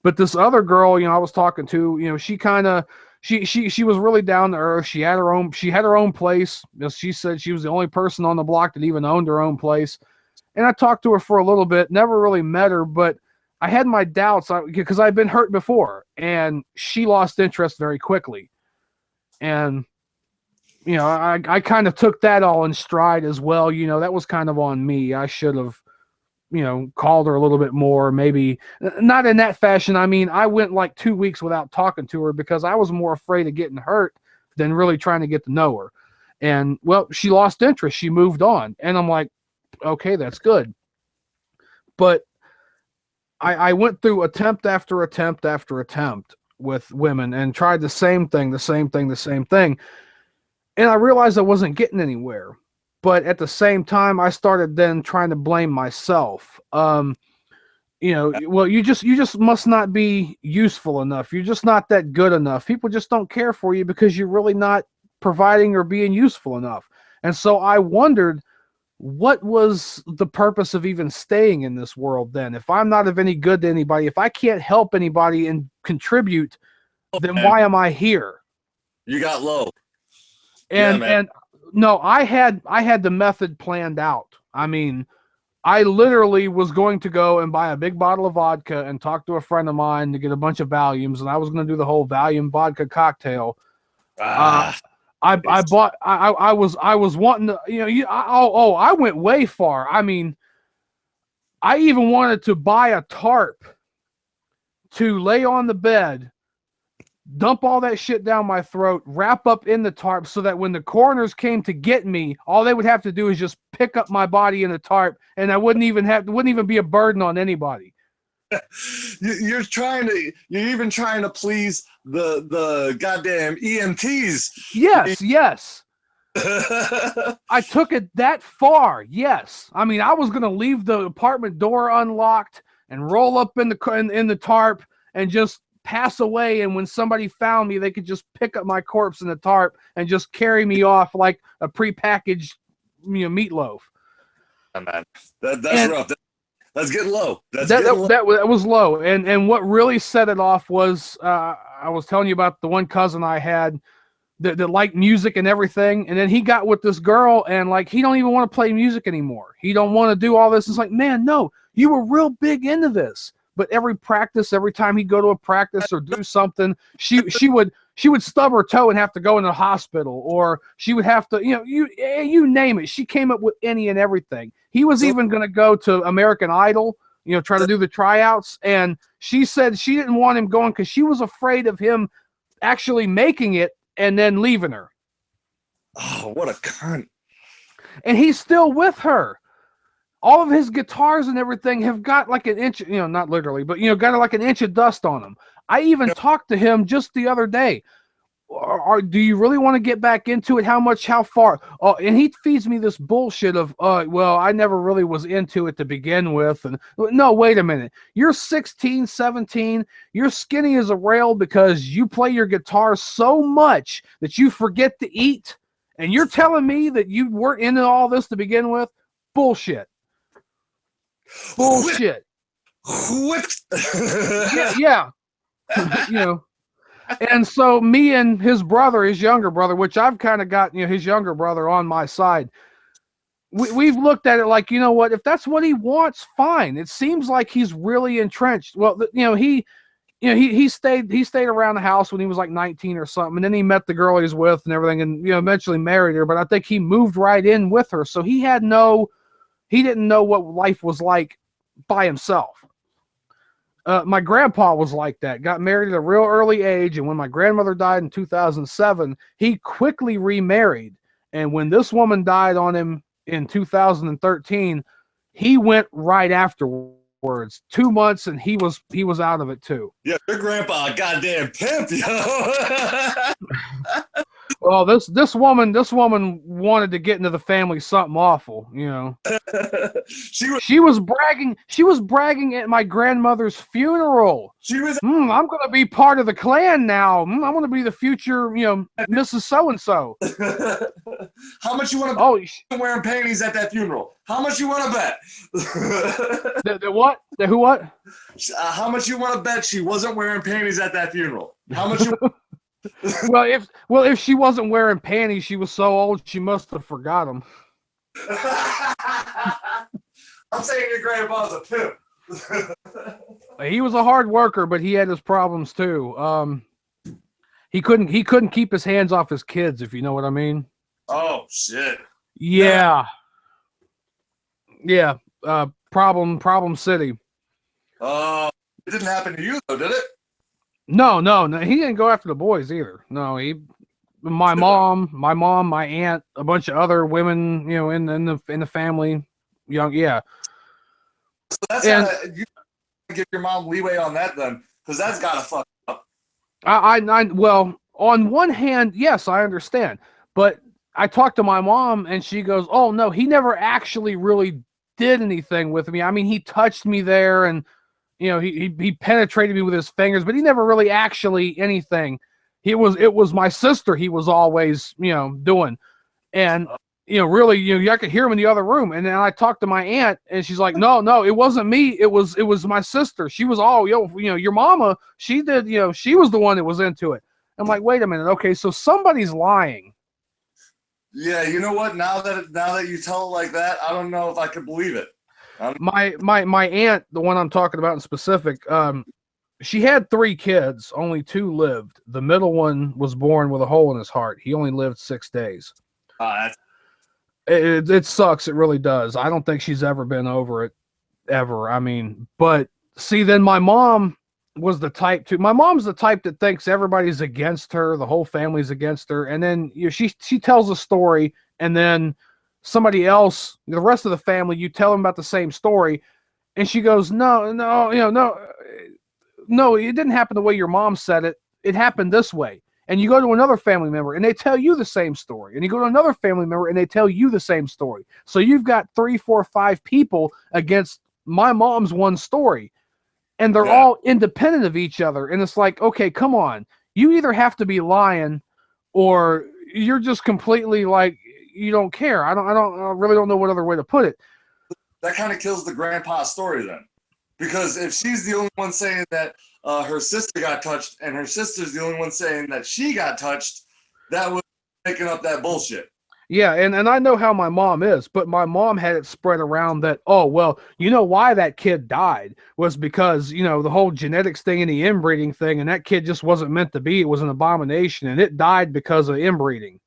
But this other girl, you know, I was talking to, you know, she kind of, she was really down to earth. She had her own place. She said she was the only person on the block that even owned her own place. And I talked to her for a little bit, never really met her, but I had my doubts because I'd been hurt before, and she lost interest very quickly. And you know, I kind of took that all in stride as well. You know, that was kind of on me. I should have, you know, called her a little bit more, maybe not in that fashion. I mean, I went like 2 weeks without talking to her because I was more afraid of getting hurt than really trying to get to know her. And well, she lost interest. She moved on. And I'm like, okay, that's good. But I went through attempt after attempt after attempt with women and tried the same thing. And I realized I wasn't getting anywhere. But at the same time, I started then trying to blame myself. You know, well, you just must not be useful enough. You're just not that good enough. People just don't care for you because you're really not providing or being useful enough. And so I wondered, what was the purpose of even staying in this world then? If I'm not of any good to anybody, if I can't help anybody and contribute, then why am I here? You got low. And no, I had the method planned out. I mean, I literally was going to go and buy a big bottle of vodka and talk to a friend of mine to get a bunch of Valiums, and I was going to do the whole Valium vodka cocktail. I was wanting to, you know, I went way far. I mean, I even wanted to buy a tarp to lay on the bed, dump all that shit down my throat, wrap up in the tarp so that when the coroners came to get me, all they would have to do is just pick up my body in the tarp, and I wouldn't even be a burden on anybody. You're even trying to please the goddamn EMTs. Yes. I took it that far. Yes. I mean, I was going to leave the apartment door unlocked and roll up in the tarp and just pass away, and when somebody found me, they could just pick up my corpse in the tarp and just carry me off like a prepackaged, you know, meatloaf. Oh, man, that's rough. That's getting low. That was low. And what really set it off was I was telling you about the one cousin I had that liked music and everything, and then he got with this girl, and like he don't even want to play music anymore. He don't want to do all this. It's like, man, no, you were real big into this. but every practice, every time he'd go to a practice or do something, she would stub her toe and have to go in the hospital, or she would have to, you name it. She came up with any and everything. He was even going to go to American Idol, try to do the tryouts, and she said she didn't want him going because she was afraid of him actually making it and then leaving her. Oh, what a cunt. And he's still with her. All of his guitars and everything have got like an inch, not literally, but, got like an inch of dust on them. I even talked to him just the other day. Do you really want to get back into it? How far? Oh, and he feeds me this bullshit of, well, I never really was into it to begin with. And no, wait a minute. You're 16, 17. You're skinny as a rail because you play your guitar so much that you forget to eat. And you're telling me that you weren't into all this to begin with? Bullshit. Bullshit. Yeah. And so me and his brother, his younger brother, which I've kind of got, his younger brother on my side, we've looked at it like, you know what, if that's what he wants, fine. It seems like he's really entrenched. Well, he stayed around the house when he was like 19 or something, and then he met the girl he's with and everything, and eventually married her. But I think he moved right in with her, so he didn't know what life was like by himself. My grandpa was like that, got married at a real early age, and when my grandmother died in 2007, he quickly remarried. And when this woman died on him in 2013, he went right afterwards. 2 months, and he was out of it too. Yeah, your grandpa a goddamn pimp, yo. Well, this woman wanted to get into the family something awful, She was bragging at my grandmother's funeral. I'm going to be part of the clan now. I'm going to be the future, Mrs. So-and-so. How much you want to bet wearing panties at that funeral? How much you want to bet? The what? The who what? How much you want to bet she wasn't wearing panties at that funeral? How much you Well, if she wasn't wearing panties, she was so old she must have forgot them. I'm saying your grandpa's a pimp. He was a hard worker, but he had his problems too. He couldn't keep his hands off his kids, if you know what I mean. Oh shit. Yeah. Problem city. It didn't happen to you though, did it? No, he didn't go after the boys either. No, my mom, my aunt, a bunch of other women, in the family, yeah. So that's you give your mom leeway on that then, because that's gotta fuck up. Well, on one hand, yes, I understand, but I talked to my mom and she goes, "Oh no, he never actually really did anything with me. I mean, he touched me there and." He penetrated me with his fingers, but he never really actually anything. It was my sister he was always, doing. And, really, I could hear him in the other room. And then I talked to my aunt and she's like, no, it wasn't me. It was my sister. She was your mama, she did, she was the one that was into it. I'm like, wait a minute. Okay. So somebody's lying. Yeah. You know what? Now that you tell it like that, I don't know if I could believe it. My aunt, the one I'm talking about in specific, she had 3 kids, only 2 lived. The middle one was born with a hole in his heart. He only lived 6 days. It sucks. It really does. I don't think she's ever been over it, ever. I mean, but see, then my mom was the type to. My mom's the type that thinks everybody's against her, the whole family's against her, and then she tells a story, and then somebody else, the rest of the family, you tell them about the same story, and she goes, no, it didn't happen the way your mom said it. It happened this way. And you go to another family member and they tell you the same story. And you go to another family member and they tell you the same story. So you've got 3, 4, 5 people against my mom's one story. And they're all independent of each other. And it's like, okay, come on. You either have to be lying or you're just completely like, you don't care. I really don't know what other way to put it. That kind of kills the grandpa story then, because if she's the only one saying that her sister got touched, and her sister's the only one saying that she got touched, that was making up that bullshit. Yeah, and I know how my mom is, but my mom had it spread around that, oh, well, you know why that kid died was because, the whole genetics thing and the inbreeding thing, and that kid just wasn't meant to be. It was an abomination, and it died because of inbreeding.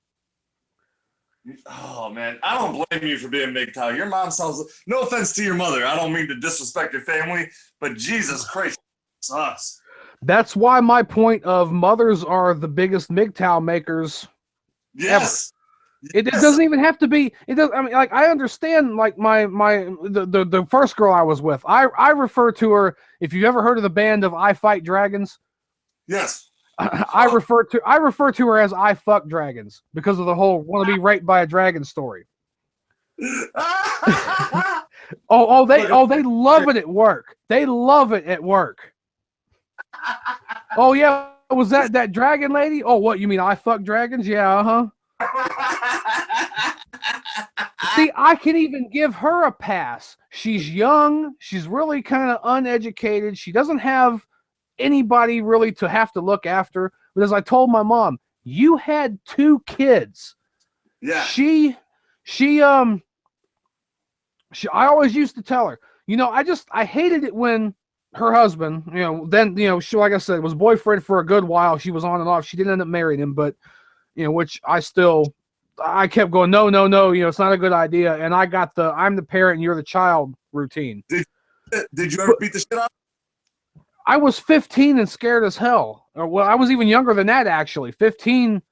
Oh man, I don't blame you for being MGTOW. Your mom sounds. No offense to your mother. I don't mean to disrespect your family, but Jesus Christ, sucks. That's why my point of mothers are the biggest MGTOW makers ever. Yes. It doesn't even have to be. It does. I mean, like, I understand. Like the first girl I was with, I refer to her. If you've ever heard of the band of I Fight Dragons, Yes. I refer to her as I Fuck Dragons because of the whole want to be raped by a dragon story. They love it at work. They love it at work. Oh yeah, was that dragon lady? Oh, what you mean? I fuck dragons? Yeah, uh-huh. See, I can even give her a pass. She's young. She's really kind of uneducated. She doesn't have anybody really to have to look after. But as I told my mom, you had 2 kids. Yeah. I always used to tell her, I hated it when her husband, she, like I said, was boyfriend for a good while. She was on and off. She didn't end up marrying him, but, which I kept going, no, it's not a good idea. And I got I'm the parent and you're the child routine. Did you ever beat the shit out? I was 15 and scared as hell. Well, I was even younger than that, actually. 15.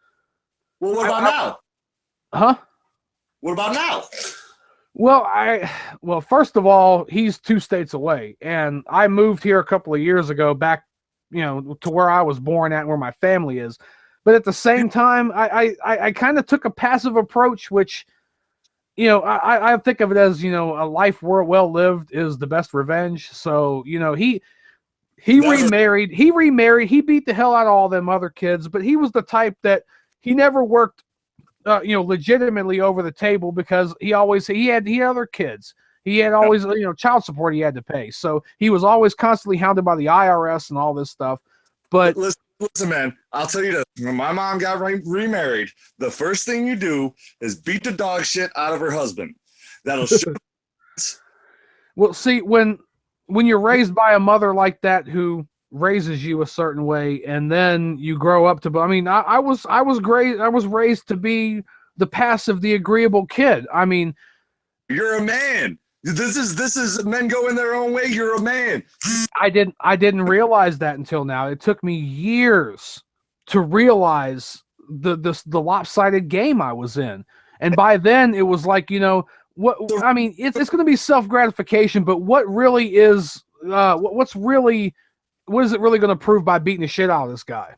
Well, what about now? Huh? What about now? Well, first of all, he's 2 states away, and I moved here a couple of years ago, back, to where I was born at, where my family is. But at the same time, I kind of took a passive approach, which, I think of it as, a life well lived is the best revenge. So, he remarried. He beat the hell out of all them other kids, but he was the type that he never worked, legitimately over the table because he had other kids. He had always, child support he had to pay. So he was always constantly hounded by the IRS and all this stuff. But listen, man, I'll tell you this. When my mom got remarried, the first thing you do is beat the dog shit out of her husband. That'll show. Well, see, when you're raised by a mother like that who raises you a certain way, and then you grow up to, I was raised to be the passive, the agreeable kid. I mean, you're a man. This is men going their own way. You're a man. I didn't realize that until now. It took me years to realize the lopsided game I was in. And by then it was like, what I mean, it's going to be self-gratification, but what really is what is it really going to prove by beating the shit out of this guy?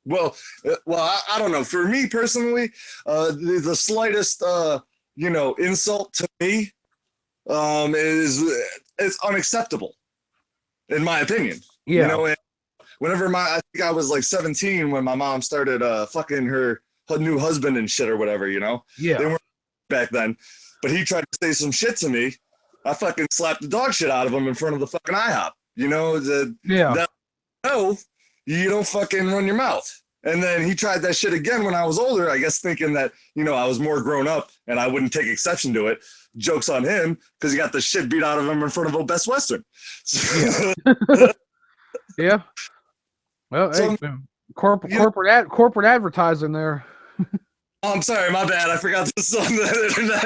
Well, I don't know. For me personally, the slightest insult to me is unacceptable, in my opinion. Yeah. And whenever I think I was like 17 when my mom started fucking her new husband and shit or whatever. Yeah. They weren't back then, but he tried to say some shit to me. I fucking slapped the dog shit out of him in front of the fucking IHOP. No, you don't fucking run your mouth. And then he tried that shit again when I was older, I guess thinking that, I was more grown up and I wouldn't take exception to it. Joke's on him because he got the shit beat out of him in front of a Best Western. Yeah. Yeah. Well, so, hey, corporate advertising there. Oh, I'm sorry, my bad. I forgot this on the internet.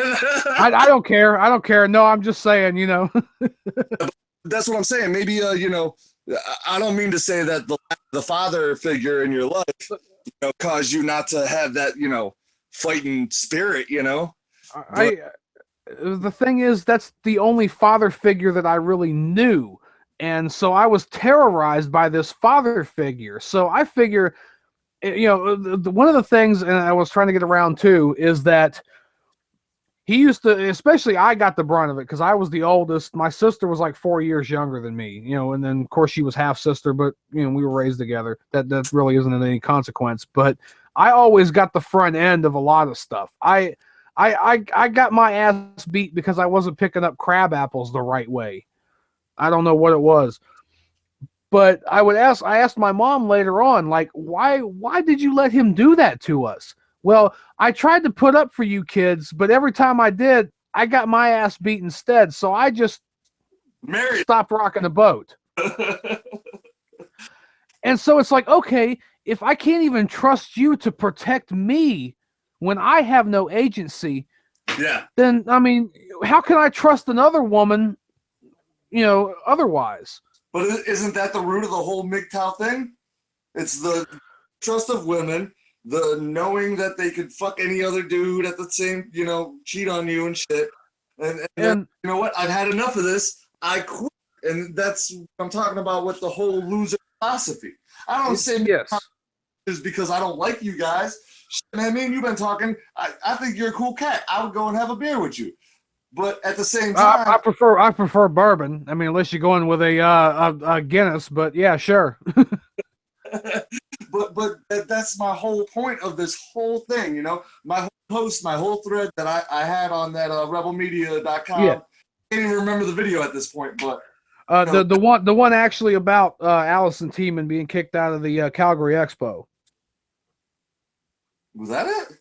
I don't care. I don't care. No, I'm just saying, That's what I'm saying. Maybe, I don't mean to say that the father figure in your life, caused you not to have that, fighting spirit, The thing is, that's the only father figure that I really knew. And so I was terrorized by this father figure. So I figure, one of the things, and I was trying to get around to, is that he used to, especially I got the brunt of it because I was the oldest. My sister was like 4 years younger than me, and then of course she was half sister, but we were raised together. That really isn't any consequence. But I always got the front end of a lot of stuff. I got my ass beat because I wasn't picking up crab apples the right way. I don't know what it was. But I asked my mom later on, like, why did you let him do that to us? Well, I tried to put up for you kids, but every time I did, I got my ass beat instead. So I just stopped rocking the boat. And so it's like, okay, if I can't even trust you to protect me when I have no agency, then, I mean, how can I trust another woman, otherwise? But isn't that the root of the whole MGTOW thing? It's the trust of women, the knowing that they could fuck any other dude at the same, cheat on you and shit. And you know what? I've had enough of this. I quit. And that's what I'm talking about with the whole loser philosophy. I don't say is because I don't like you guys. Shit, man, me and you've been talking. I think you're a cool cat. I would go and have a beer with you. But at the same time, I prefer bourbon. I mean, unless you're going with a Guinness, but yeah, sure. but that's my whole point of this whole thing. My whole post, my whole thread that I had on that rebelmedia.com. Yeah. I can't even remember the video at this point, but the one actually about Allison Tiemann being kicked out of the Calgary Expo. Was that it?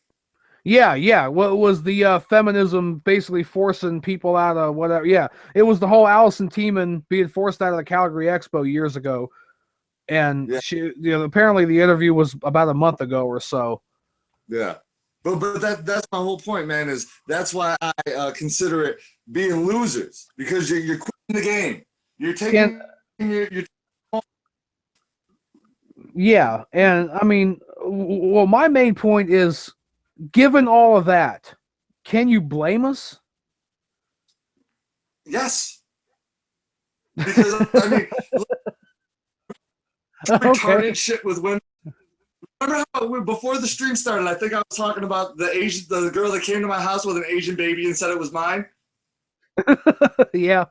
Yeah. Well, it was the feminism basically forcing people out of whatever. Yeah, it was the whole Allison Tiemann being forced out of the Calgary Expo years ago, and she, apparently the interview was about a month ago or so. Yeah, but that's my whole point, man. Is that's why I consider it being losers, because you're quitting the game. You're taking your yeah, and I mean, well, my main point is, given all of that, can you blame us? Yes. Because, I mean, retarded shit with women. Remember how before the stream started, I think I was talking about the girl that came to my house with an Asian baby and said it was mine? Yeah.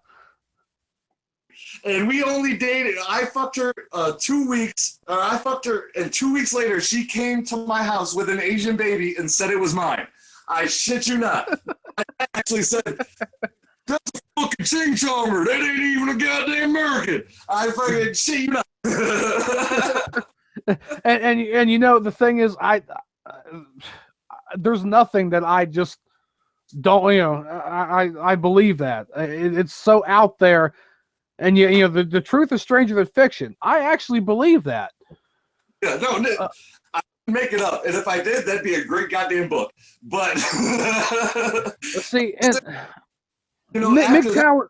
And we only dated. I fucked her 2 weeks. I fucked her, and 2 weeks later, she came to my house with an Asian baby and said it was mine. I shit you not. I actually said, "That's a fucking ching chonger. That ain't even a goddamn American." I fucking shit you not. and the thing is, there's nothing that I just don't. I believe that it's so out there. And the truth is stranger than fiction. I actually believe that. Yeah, no, I make it up, and if I did, that'd be a great goddamn book. But see, and MGTOW.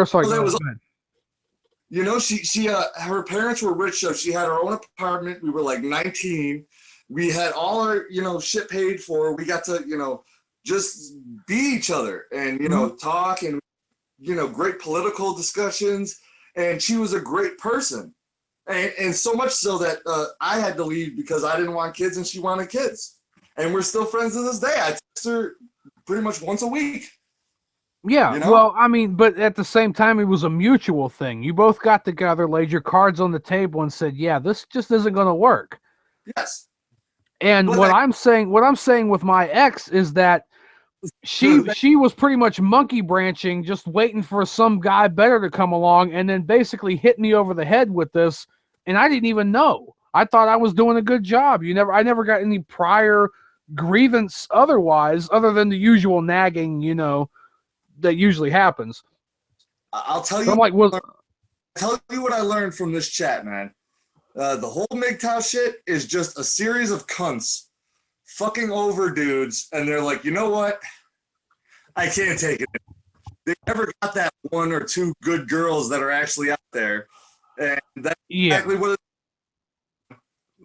Sorry. Go ahead. She her parents were rich, so she had her own apartment. We were like 19. We had all our shit paid for. We got to just be each other and talk and. Great political discussions, and she was a great person, and so much so that I had to leave because I didn't want kids and she wanted kids, and we're still friends to this day. I text her pretty much once a week. Yeah, well, I mean, but at the same time, it was a mutual thing. You both got together, laid your cards on the table, and said, "Yeah, this just isn't going to work." Yes. And what I'm saying with my ex is that she was pretty much monkey branching, just waiting for some guy better to come along, and then basically hit me over the head with this, and I didn't even know. I thought I was doing a good job. I never got any prior grievance otherwise, other than the usual nagging, that usually happens. I'll tell you. So I'm like, well, tell you what I learned from this chat, man. The whole MGTOW shit is just a series of cunts fucking over dudes, and they're like, you know what? I can't take it. They never got that one or two good girls that are actually out there, and that's exactly what it is.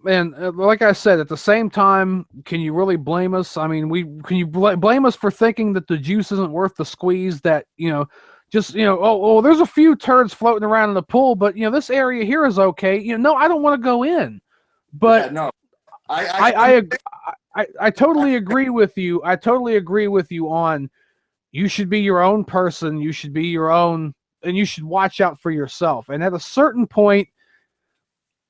And like I said, at the same time, can you really blame us? I mean, can you blame us for thinking that the juice isn't worth the squeeze? That there's a few turds floating around in the pool, but this area here is okay. No, I don't want to go in. But no, I totally agree with you. I totally agree with you on you should be your own person. You should be your own, and you should watch out for yourself. And at a certain point,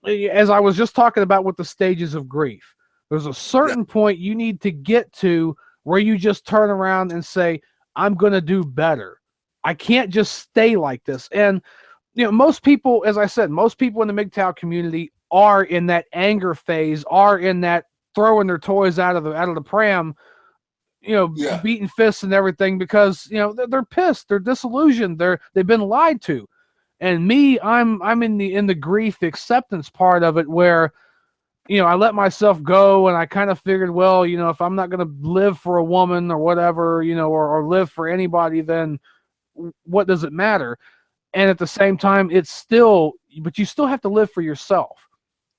as I was just talking about with the stages of grief, there's a certain point you need to get to where you just turn around and say, I'm going to do better. I can't just stay like this. And, most people, as I said, most people in the MGTOW community are in that anger phase, are in that throwing their toys out of the pram, you know, Yeah. beating fists and everything because, you know, they're pissed, they're disillusioned, they've been lied to. And me, I'm in the grief acceptance part of it where, you know, I let myself go and I kind of figured, well, you know, if I'm not going to live for a woman or whatever, you know, or live for anybody, then what does it matter? And at the same time, it's still, but you still have to live for yourself.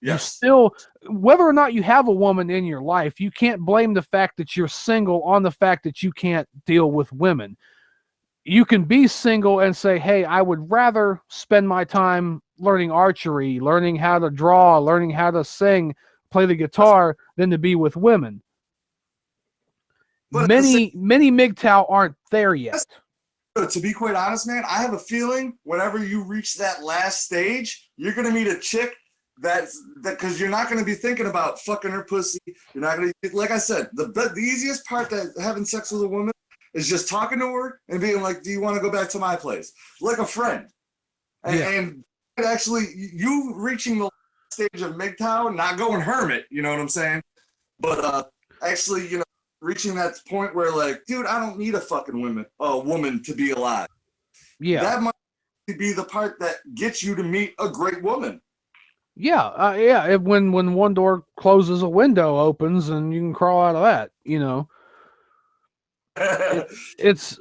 You Yes. still, whether or not you have a woman in your life, you can't blame the fact that you're single on the fact that you can't deal with women. You can be single and say, hey, I would rather spend my time learning archery, learning how to draw, learning how to sing, play the guitar, than to be with women. But at the same, Many MGTOW aren't there yet. to be quite honest, man, I have a feeling whenever you reach that last stage, you're gonna meet a chick that because you're not gonna be thinking about fucking her pussy. You're not gonna, like I said, the easiest part that having sex with a woman is just talking to her and being like, do you want to go back to my place? Like a friend. And actually, you reaching the stage of MGTOW, not going hermit, you know what I'm saying? But actually, you know, reaching that point where like, dude, I don't need a fucking woman to be alive. Yeah. That might be the part that gets you to meet a great woman. Yeah. Yeah. When one door closes, a window opens and you can crawl out of that, you know. It's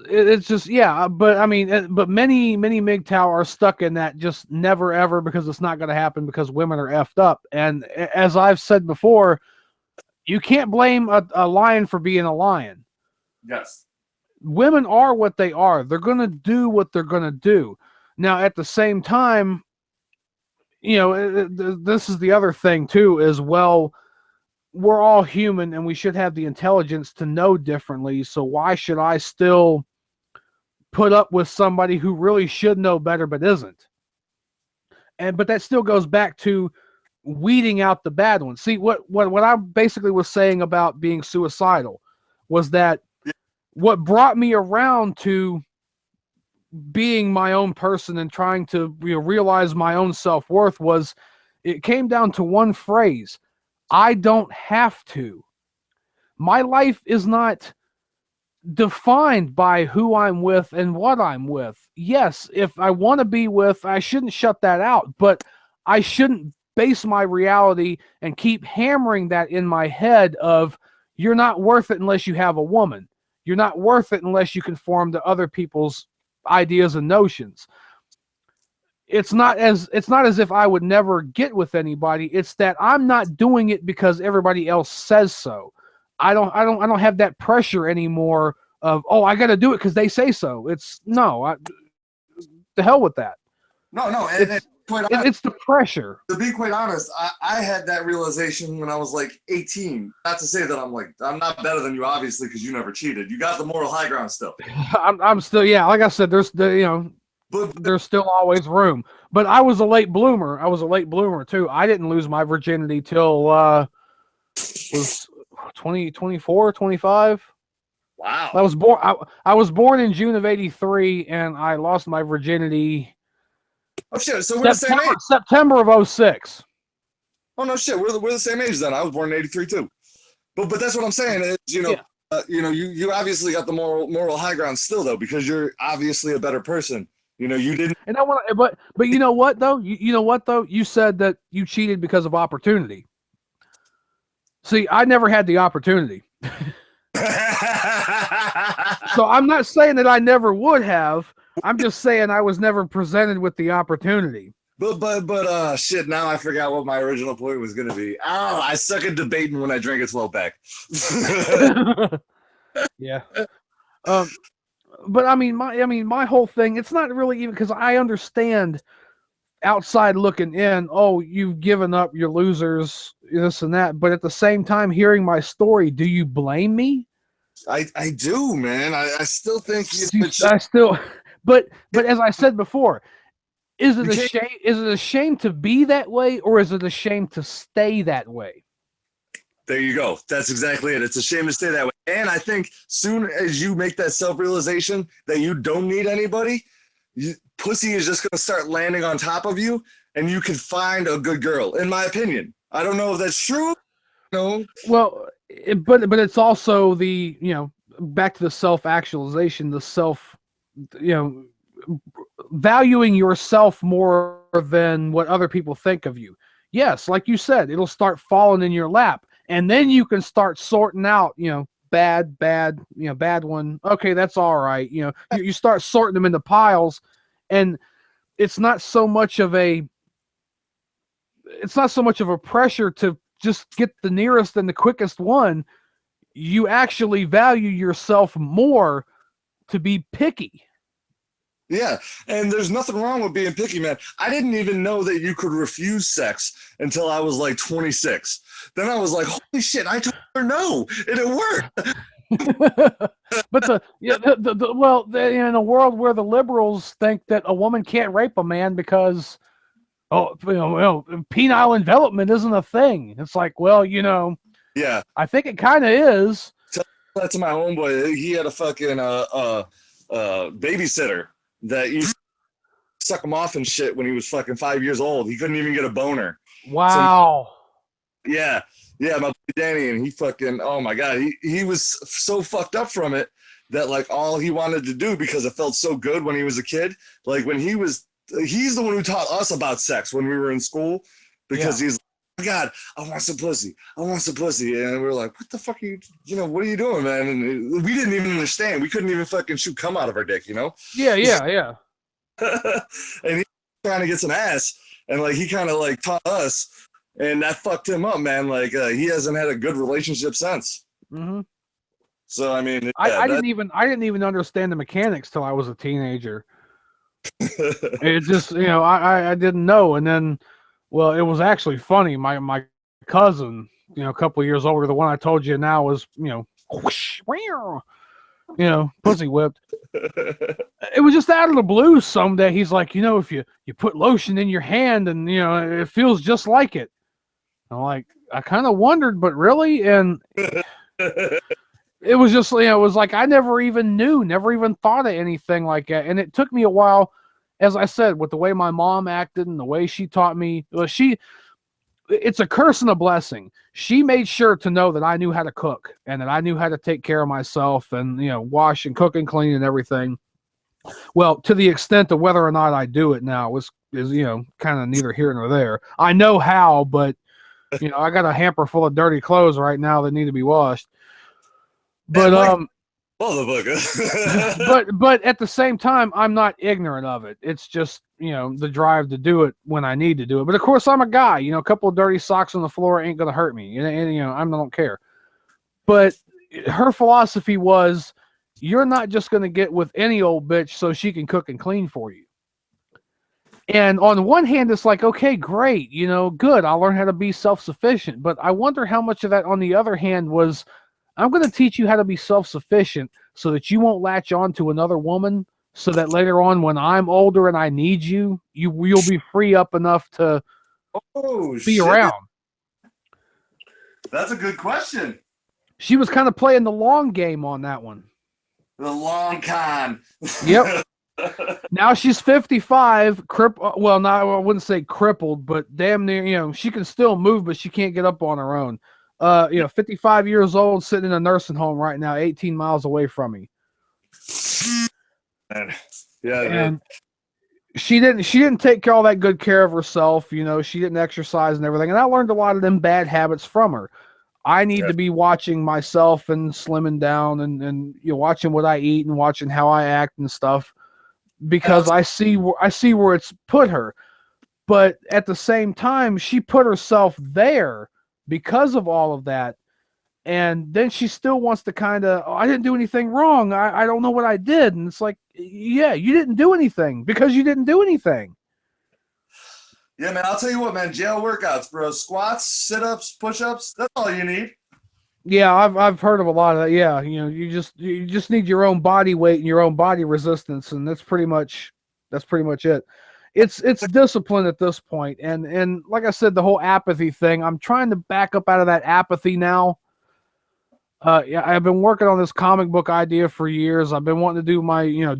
just, yeah, but I mean, but many MGTOW are stuck in that just never ever because it's not going to happen because women are effed up. And as I've said before, you can't blame a lion for being a lion. Yes. Women are what they are. They're going to do what they're going to do. Now, at the same time, you know, this is the other thing too, is, well, we're all human and we should have the intelligence to know differently. So why should I still put up with somebody who really should know better but isn't? But that still goes back to weeding out the bad ones. See, what I basically was saying about being suicidal was that what brought me around to being my own person and trying to, you know, realize my own self-worth was, it came down to one phrase: I don't have to. My life is not defined by who I'm with and what I'm with. Yes, if I want to be with, I shouldn't shut that out, but I shouldn't base my reality and keep hammering that in my head of, you're not worth it unless you have a woman. You're not worth it unless you conform to other people's ideas and notions. It's not as if I would never get with anybody. It's that I'm not doing it because everybody else says so. I don't have that pressure anymore of, oh, I got to do it because they say so. It's no, the hell with that. No, It's the pressure. To be quite honest, I had that realization when I was like 18. Not to say that I'm not better than you, obviously, because you never cheated. You got the moral high ground still. I'm still, yeah, like I said, there's there's still always room. But I was a late bloomer. I was a late bloomer too. I didn't lose my virginity till was 24, 25. Wow. I was born in June of 83 and I lost my virginity. Oh shit, so we're the same age. September of 06. Oh no shit, we're the same age then. I was born in 83 too. But that's what I'm saying is, you know, you obviously got the moral high ground still though, because you're obviously a better person. You know, you didn't. And I want to, but you know what though? You know what though? You said that you cheated because of opportunity. See, I never had the opportunity. So I'm not saying that I never would have. I'm just saying I was never presented with the opportunity. But shit, now I forgot what my original point was gonna be. Oh, I suck at debating when I drink a 12-pack. Yeah. But I mean my whole thing, it's not really even because I understand outside looking in, oh, you've given up, you're losers, this and that. But at the same time, hearing my story, do you blame me? I do, man. I still think but as I said before, is it a shame? Is it a shame to be that way, or is it a shame to stay that way? There you go. That's exactly it. It's a shame to stay that way. And I think soon as you make that self-realization that you don't need anybody, pussy is just going to start landing on top of you, and you can find a good girl, in my opinion. I don't know if that's true. know. Well, but it's also the, back to the self-actualization, the self, you know, valuing yourself more than what other people think of you. Yes, like you said, it'll start falling in your lap, and then you can start sorting out, bad, bad one. Okay, that's all right. You start sorting them into piles, and it's not so much of a pressure to just get the nearest and the quickest one. You actually value yourself more to be picky. Yeah, and there's nothing wrong with being picky, man. I didn't even know that you could refuse sex until I was like 26. Then I was like, holy shit, I told her no, and it worked. But in a world where the liberals think that a woman can't rape a man because penile envelopment isn't a thing. It's like, well, Yeah, I think it kind of is. tell that to my homeboy. He had a fucking babysitter that used to suck him off and shit when he was fucking 5 years old. He couldn't even get a boner. Wow. So, yeah, my buddy Danny, and he fucking, oh my god, he was so fucked up from it that like all he wanted to do, because it felt so good when he was a kid, like when he's the one who taught us about sex when we were in school, because he's like, oh God, I want some pussy, and we were like, what the fuck are you, what are you doing, man? And we didn't even understand. We couldn't even fucking shoot cum out of our dick, Yeah. And he trying to get some ass, and like he kind of like taught us, and that fucked him up, man. Like he hasn't had a good relationship since. Mm-hmm. So I mean, I didn't even understand the mechanics till I was a teenager. It just, I didn't know, and then, well, it was actually funny. My cousin, a couple of years older, the one I told you now, was, whoosh, pussy whipped. It was just out of the blue someday. He's like, if you put lotion in your hand and, it feels just like it. I'm like, I kind of wondered, but really? And it was just, it was like I never even thought of anything like that. And it took me a while, as I said, with the way my mom acted and the way she taught me. Well, it's a curse and a blessing. She made sure to know that I knew how to cook and that I knew how to take care of myself and, wash and cook and clean and everything. Well, to the extent of whether or not I do it now is kind of neither here nor there. I know how, but, I got a hamper full of dirty clothes right now that need to be washed. But, but at the same time, I'm not ignorant of it. It's just, the drive to do it when I need to do it. But of course, I'm a guy. A couple of dirty socks on the floor ain't gonna hurt me. And I don't care. But her philosophy was, you're not just gonna get with any old bitch so she can cook and clean for you. And on the one hand, it's like, okay, great, good. I'll learn how to be self-sufficient. But I wonder how much of that, on the other hand, was, I'm going to teach you how to be self-sufficient so that you won't latch on to another woman, so that later on when I'm older and I need you'll be free up enough to be around. That's a good question. She was kind of playing the long game on that one. The long con. Yep. Now she's 55, well, not, I wouldn't say crippled, but damn near, she can still move, but she can't get up on her own. 55 years old, sitting in a nursing home right now, 18 miles away from me. Yeah, and she didn't take all that good care of herself. She didn't exercise and everything. And I learned a lot of them bad habits from her. I need to be watching myself and slimming down and watching what I eat and watching how I act and stuff, because I see where it's put her. But at the same time, she put herself there because of all of that. And then she still wants to kind of, I didn't do anything wrong. I don't know what I did. And it's like, yeah, you didn't do anything because you didn't do anything. Yeah, man, I'll tell you what, man, jail workouts, bro. Squats, sit-ups, push-ups, that's all you need. Yeah, I've heard of a lot of that. Yeah, you just need your own body weight and your own body resistance, and that's pretty much it. It's discipline at this point. And like I said, the whole apathy thing, I'm trying to back up out of that apathy now. Yeah, I've been working on this comic book idea for years. I've been wanting to do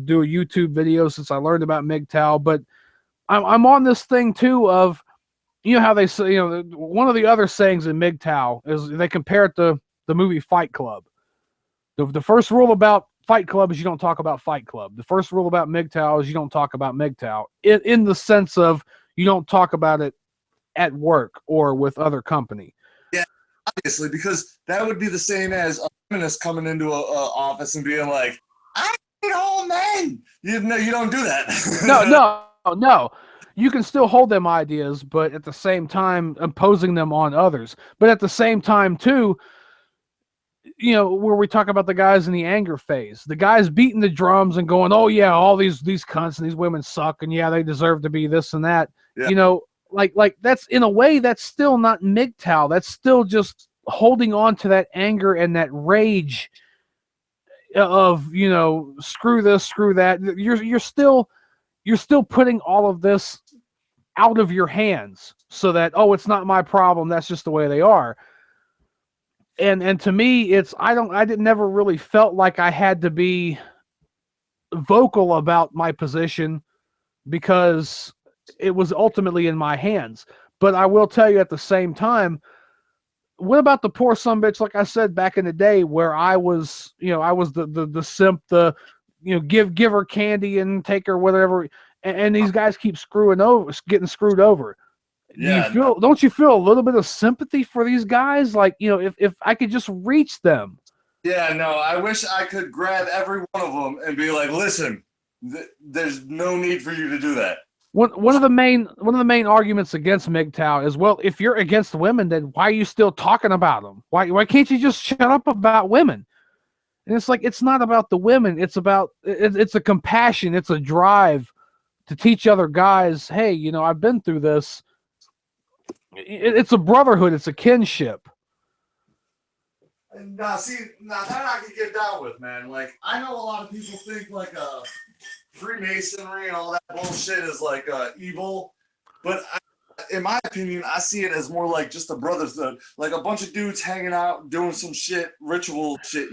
do a YouTube video since I learned about MGTOW, but I'm on this thing too of, you know how they say, one of the other sayings in MGTOW is they compare it to the movie Fight Club. The first rule about Fight Club is you don't talk about Fight Club. The first rule about MGTOW is you don't talk about MGTOW, in the sense of you don't talk about it at work or with other company. Yeah, obviously, because that would be the same as a feminist coming into a office and being like, "I hate all men." You don't do that. No. You can still hold them ideas, but at the same time imposing them on others. But at the same time, too, where we talk about the guys in the anger phase, the guys beating the drums and going, "Oh yeah, all these cunts and these women suck, and yeah, they deserve to be this and that." Yeah. Like that's, in a way, that's still not MGTOW. That's still just holding on to that anger and that rage of, screw this, screw that. You're still putting all of this out of your hands, so that, oh, it's not my problem. That's just the way they are. And to me, I didn't never really felt like I had to be vocal about my position, because it was ultimately in my hands. But I will tell you at the same time, what about the poor son bitch, like I said back in the day, where I was, I was the simp, the, give her candy and take her whatever, and these guys keep getting screwed over. Yeah. Don't you feel a little bit of sympathy for these guys? Like, if I could just reach them. Yeah, no, I wish I could grab every one of them and be like, listen, there's no need for you to do that. One of the main arguments against MGTOW is, well, if you're against women, then why are you still talking about them? Why can't you just shut up about women? And it's like, it's not about the women. It's about, it's a compassion. It's a drive to teach other guys, hey, I've been through this. It's a brotherhood. It's a kinship. Now, that I can get down with, man. Like, I know a lot of people think like Freemasonry and all that bullshit is like evil, but in my opinion, I see it as more like just a brotherhood, like a bunch of dudes hanging out doing some shit, ritual shit.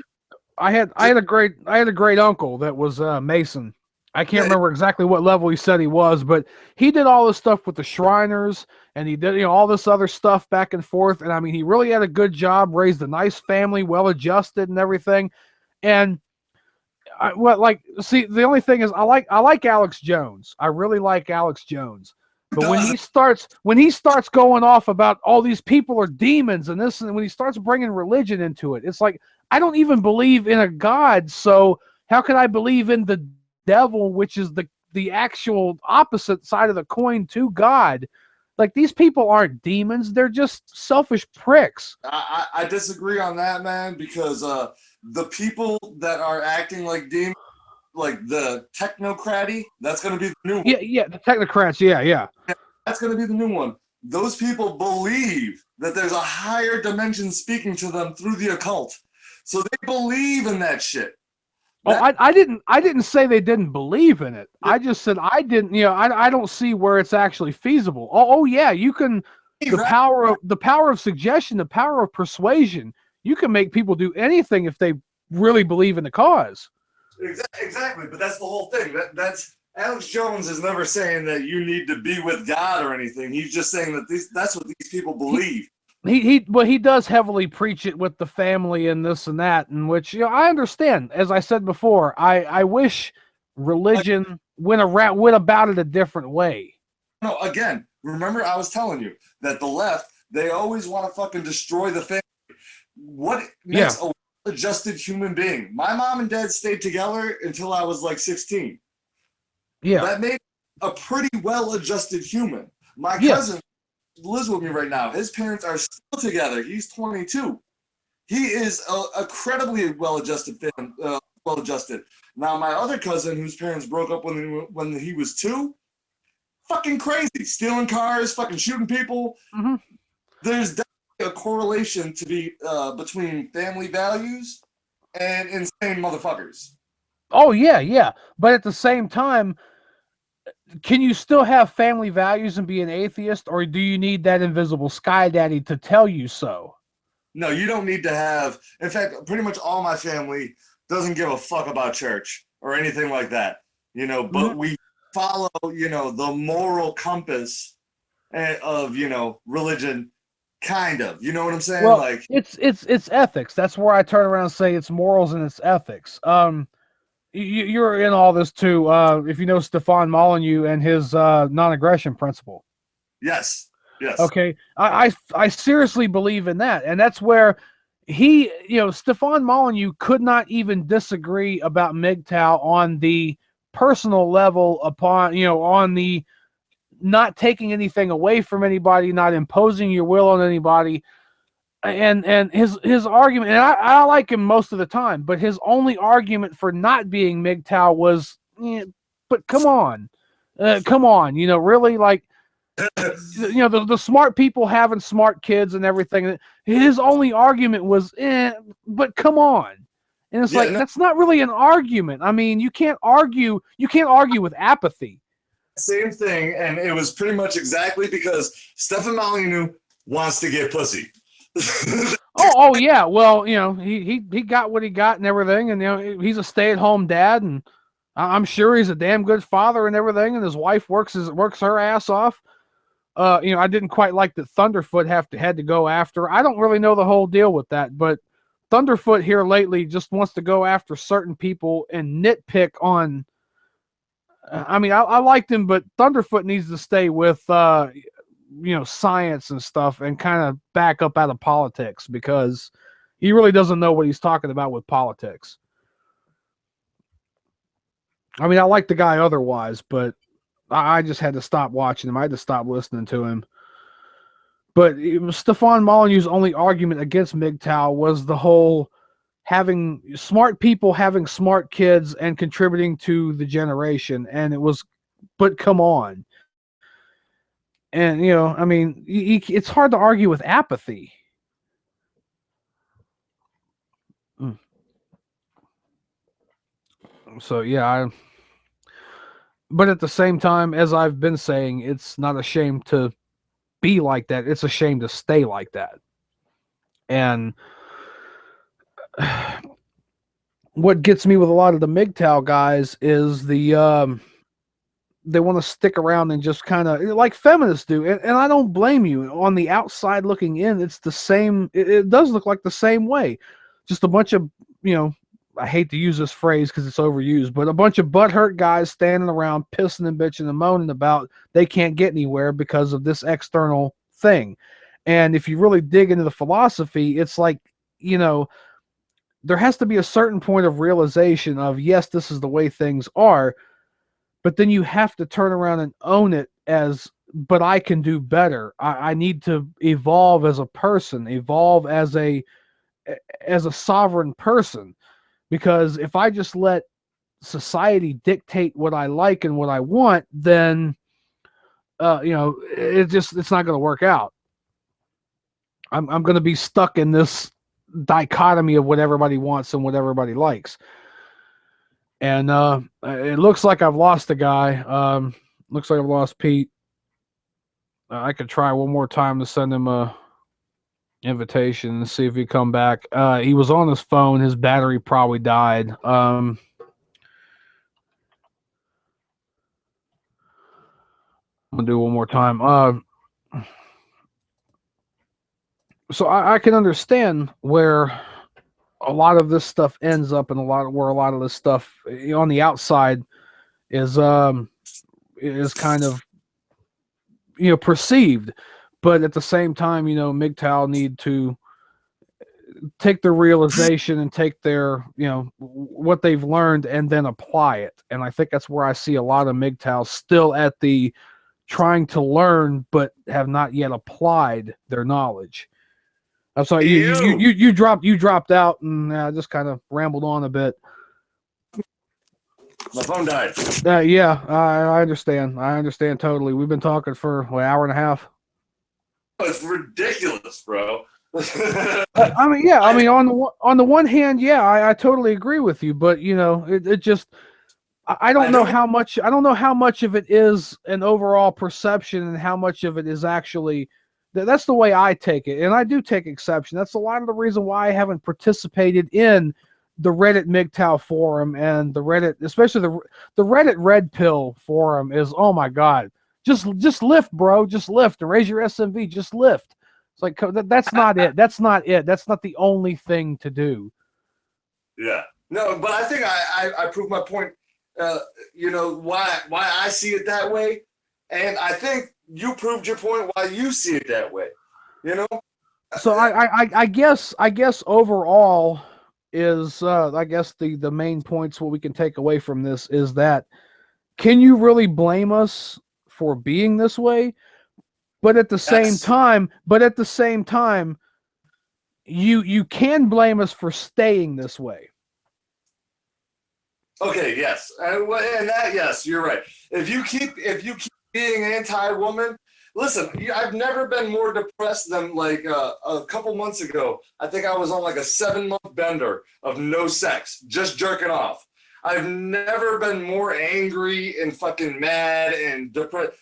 I had a great uncle that was Mason. I can't remember exactly what level he said he was, but he did all this stuff with the Shriners, and he did, all this other stuff back and forth. And I mean, he really had a good job, raised a nice family, well adjusted and everything. And the only thing is, I like Alex Jones. I really like Alex Jones. But when he starts going off about all these people are demons and this, and when he starts bringing religion into it, it's like, I don't even believe in a God, so how can I believe in the devil, which is the actual opposite side of the coin to God? Like, these people aren't demons; they're just selfish pricks. I disagree on that, man, because the people that are acting like demons, like the technocraty, that's going to be the new one. Yeah, the technocrats, yeah. That's going to be the new one. Those people believe that there's a higher dimension speaking to them through the occult. So they believe in that shit. I didn't say they didn't believe in it. I just said I didn't, I don't see where it's actually feasible. Oh yeah, you can, the power of suggestion, the power of persuasion, you can make people do anything if they really believe in the cause. Exactly, but that's the whole thing. That's Alex Jones is never saying that you need to be with God or anything. He's just saying that that's what these people believe. He does heavily preach it with the family and this and that, in which, I understand. As I said before, I wish religion went about it a different way. No, again, remember I was telling you that the left, they always want to fucking destroy the family. What makes a well-adjusted human being? My mom and dad stayed together until I was like 16. Yeah. That made a pretty well-adjusted human. My cousin lives with me right now. His parents are still together. He's 22. He is a incredibly well-adjusted. Now, my other cousin, whose parents broke up when he was 2, fucking crazy, stealing cars, fucking shooting people. Mm-hmm. There's definitely a correlation to be between family values and insane motherfuckers. Oh yeah, but at the same time, can you still have family values and be an atheist, or do you need that invisible sky daddy to tell you so? No, you don't need to have. In fact, pretty much all my family doesn't give a fuck about church or anything like that, but we follow, the moral compass of, you know, religion, kind of. You know what I'm saying? Well, Like, it's ethics. That's where I turn around and say it's morals and it's ethics. You're in all this too. If you know Stefan Molyneux and his non-aggression principle. yes, yes. Okay, I seriously believe in that, and that's where he, Stefan Molyneux could not even disagree about MGTOW on the personal level, on the not taking anything away from anybody, not imposing your will on anybody, and his argument, and I like him most of the time, but his only argument for not being MGTOW was, but come on, really, like, the smart people having smart kids and everything. His only argument was, but come on. And it's like, No, that's not really an argument. I mean, you can't argue with apathy. same thing, and it was pretty much exactly because Stefan Molyneux wants to get pussy. Oh yeah. Well, he got what he got and everything, and he's a stay-at-home dad, and I'm sure he's a damn good father and everything, and his wife works her ass off. I didn't quite like that Thunderfoot had to go after. I don't really know the whole deal with that, but Thunderfoot here lately just wants to go after certain people and nitpick on. I mean, I liked him, but Thunderfoot needs to stay with science and stuff and kind of back up out of politics, because he really doesn't know what he's talking about with politics. I mean, I like the guy otherwise, but I just had to stop watching him. I had to stop listening to him. But Stefan Molyneux's only argument against MGTOW was the whole having smart people having smart kids and contributing to the generation. And it was, but come on. And, I mean, it's hard to argue with apathy. So, yeah, but at the same time, as I've been saying, it's not a shame to be like that. It's a shame to stay like that. And what gets me with a lot of the MGTOW guys is they want to stick around and just kind of like feminists do. And I don't blame you. On the outside looking in, it's the same. It does look like the same way. Just a bunch of, I hate to use this phrase because it's overused, but a bunch of butthurt guys standing around pissing and bitching and moaning about they can't get anywhere because of this external thing. And if you really dig into the philosophy, it's like, there has to be a certain point of realization of, yes, this is the way things are, but then you have to turn around and own it as, but I can do better. I need to evolve as a person, evolve as a sovereign person. Because if I just let society dictate what I like and what I want, then, it's not going to work out. I'm going to be stuck in this dichotomy of what everybody wants and what everybody likes. And it looks like I've lost a guy. Looks like I've lost Pete. I could try one more time to send him a invitation and see if he come back. He was on his phone. His battery probably died. I'm gonna do one more time. So I can understand where a lot of this stuff ends up, and where a lot of this stuff on the outside is kind of perceived. But at the same time, MGTOW need to take their realization and take their, what they've learned and then apply it. And I think that's where I see a lot of MGTOW still at the trying to learn, but have not yet applied their knowledge. I'm sorry, you dropped out, and I just kind of rambled on a bit. My phone died. Yeah, I understand. I understand totally. We've been talking for an hour and a half. It's ridiculous, bro. I mean, on the one hand, yeah, I totally agree with you, but it just, I don't know how much of it is an overall perception and how much of it is actually. That's the way I take it, and I do take exception. That's a lot of the reason why I haven't participated in the Reddit MGTOW forum and the Reddit, especially the Reddit Red Pill forum is, oh my God, just lift, bro. Just lift and raise your SMV. Just lift. It's like that's not it. That's not it. That's not the only thing to do. Yeah. No, but I think I proved my point. You know why I see it that way, and I think you proved your point why you see it that way. You know. So I guess overall is I guess the main points what we can take away from this is that can you really blame us for being this way? But at the same time, you can blame us for staying this way. Okay, yes, and that, yes, you're right. If you keep being anti-woman, listen, I've never been more depressed than like a couple months ago. I think I was on like a 7-month bender of no sex, just jerking off. I've never been more angry and fucking mad and depressed.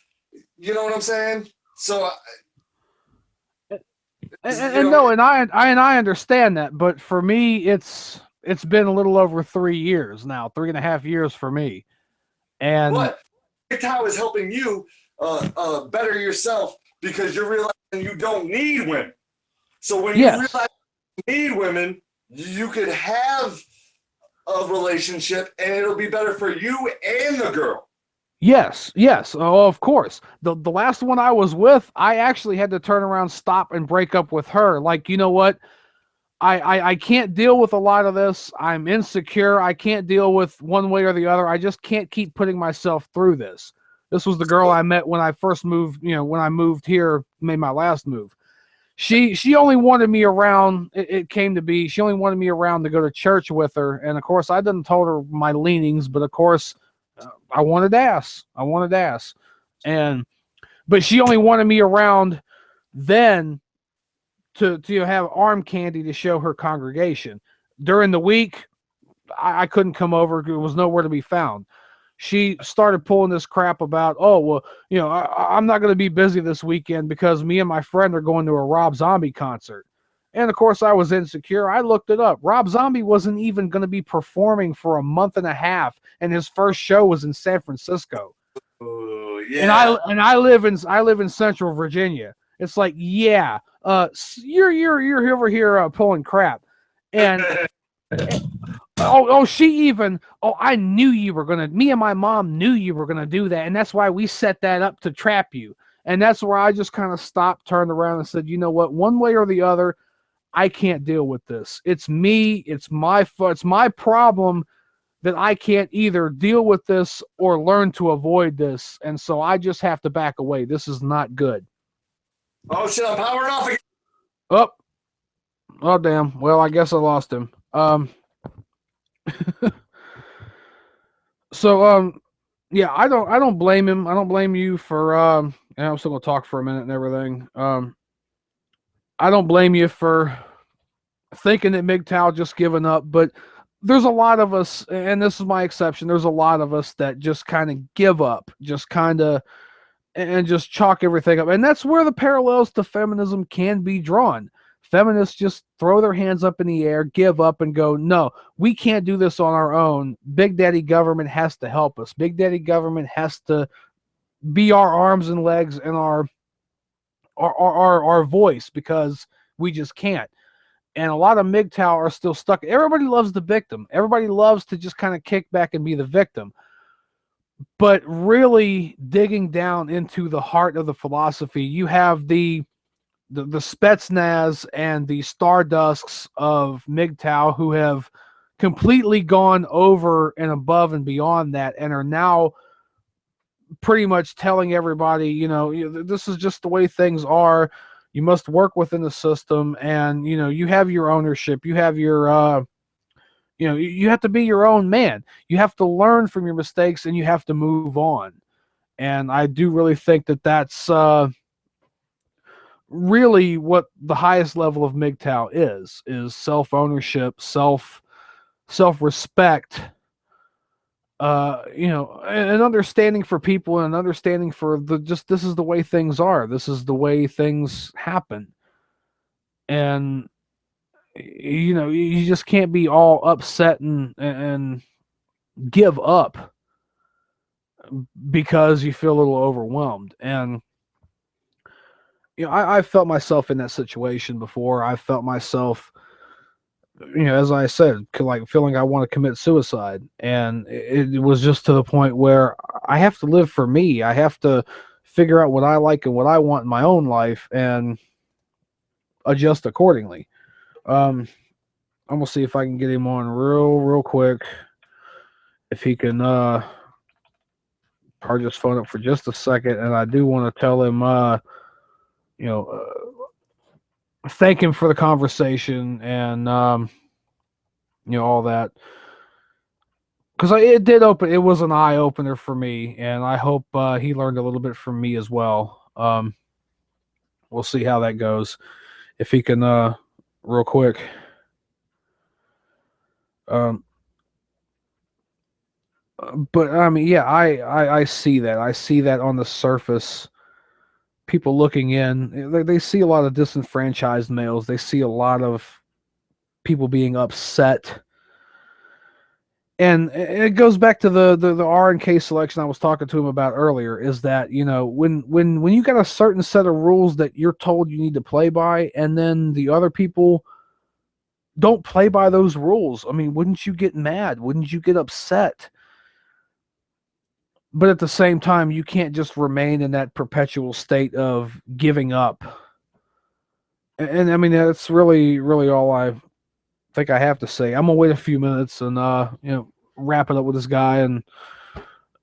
You know what I'm saying? So, and I understand that, but for me, it's been a little over 3 years now, 3.5 years for me, and but MGTOW is helping you better yourself because you're realizing you don't need women. So when you realize you need women, you could have a relationship and it'll be better for you and the girl. Yes. Oh, of course. The last one I was with, I actually had to turn around, stop, and break up with her. Like, you know what? I can't deal with a lot of this. I'm insecure. I can't deal with one way or the other. I just can't keep putting myself through this. This was the girl I met when I first moved, when I moved here, made my last move. She only wanted me around, it came to be, she only wanted me around to go to church with her. And of course, I didn't told her my leanings, but of course, I wanted ass. But she only wanted me around then to have arm candy to show her congregation. During the week, I couldn't come over. There was nowhere to be found. She started pulling this crap about, oh, well, I'm not going to be busy this weekend because me and my friend are going to a Rob Zombie concert. And of course, I was insecure. I looked it up. Rob Zombie wasn't even going to be performing for a month and a half, and his first show was in San Francisco. Yeah. And I live in Central Virginia. It's like, yeah, you're over here pulling crap, and I knew you were gonna. Me and my mom knew you were gonna do that, and that's why we set that up to trap you. And that's where I just kind of stopped, turned around, and said, you know what? One way or the other, I can't deal with this. It's me. It's my problem that I can't either deal with this or learn to avoid this. And so I just have to back away. This is not good. Oh shit, I'm powering off again. Oh damn. Well, I guess I lost him. Yeah, I don't blame him. I don't blame you for and I'm still gonna talk for a minute and everything. I don't blame you for thinking that MGTOW just given up, but there's a lot of us, and this is my exception, there's a lot of us that just kind of give up, just kind of, and just chalk everything up. And that's where the parallels to feminism can be drawn. Feminists just throw their hands up in the air, give up, and go, no, we can't do this on our own. Big Daddy government has to help us. Big Daddy government has to be our arms and legs and our voice, because we just can't. And a lot of MGTOW are still stuck. Everybody loves the victim. Everybody loves to just kind of kick back and be the victim. But really digging down into the heart of the philosophy, you have the Spetsnaz and the Stardusks of MGTOW who have completely gone over and above and beyond that, and are now pretty much telling everybody, this is just the way things are. You must work within the system, and you have your ownership. You have your you have to be your own man. You have to learn from your mistakes, and you have to move on. And I do really think that that's really what the highest level of MGTOW is self-ownership, self-respect, an understanding for people, and an understanding for this is the way things are. This is the way things happen. And you just can't be all upset and give up because you feel a little overwhelmed. And I felt myself in that situation before. I felt myself, as I said, like feeling I want to commit suicide, and it was just to the point where I have to live for me. I have to figure out what I like and what I want in my own life and adjust accordingly. I'm gonna see if I can get him on real quick. If he can charge his phone up for just a second, and I do want to tell him, you know, thank him for the conversation and all that, because it did open. It was an eye opener for me, and I hope he learned a little bit from me as well. We'll see how that goes. If he can, real quick. Um, but I mean, yeah, I see that. I see that on the surface. People looking in, they see a lot of disenfranchised males. They see a lot of people being upset. And it goes back to the R and K selection I was talking to him about earlier, is that, when you got a certain set of rules that you're told you need to play by, and then the other people don't play by those rules, I mean, wouldn't you get mad? Wouldn't you get upset? But at the same time, you can't just remain in that perpetual state of giving up. And I mean, that's really, really all I think I have to say. I'm gonna wait a few minutes and wrap it up with this guy. And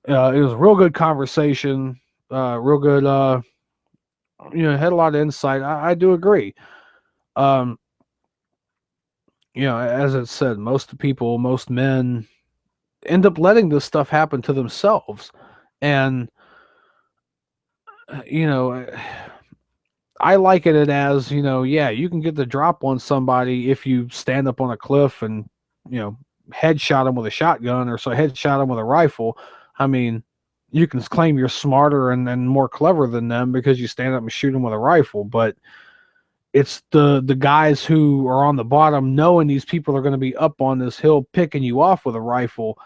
it was a real good conversation. Real good. Had a lot of insight. I do agree. As it said, most people, most men end up letting this stuff happen to themselves. And I liken it as, yeah, you can get the drop on somebody if you stand up on a cliff and, headshot them with a shotgun, or so headshot them with a rifle. I mean, you can claim you're smarter and more clever than them because you stand up and shoot them with a rifle. But it's the guys who are on the bottom, knowing these people are going to be up on this hill picking you off with a rifle.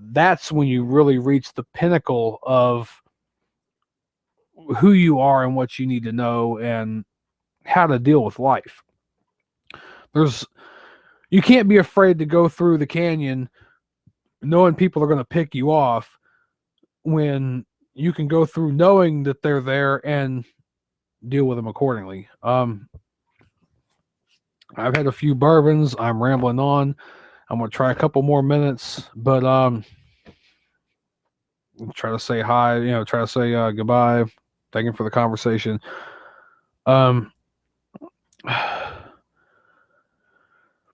That's when you really reach the pinnacle of who you are and what you need to know and how to deal with life. You can't be afraid to go through the canyon knowing people are going to pick you off, when you can go through knowing that they're there and deal with them accordingly. I've had a few bourbons. I'm rambling on. I'm going to try a couple more minutes, but try to say hi, try to say goodbye. Thank you for the conversation.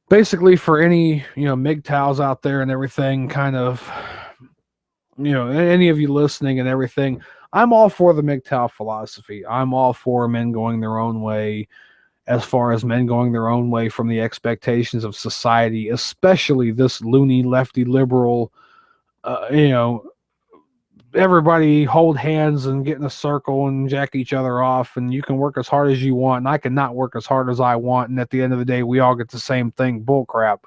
Basically, for any MGTOWs out there and everything, kind of, any of you listening and everything, I'm all for the MGTOW philosophy. I'm all for men going their own way, as far as men going their own way from the expectations of society, especially this loony lefty liberal, everybody hold hands and get in a circle and jack each other off, and you can work as hard as you want, and I cannot work as hard as I want, and at the end of the day, we all get the same thing. Bull crap.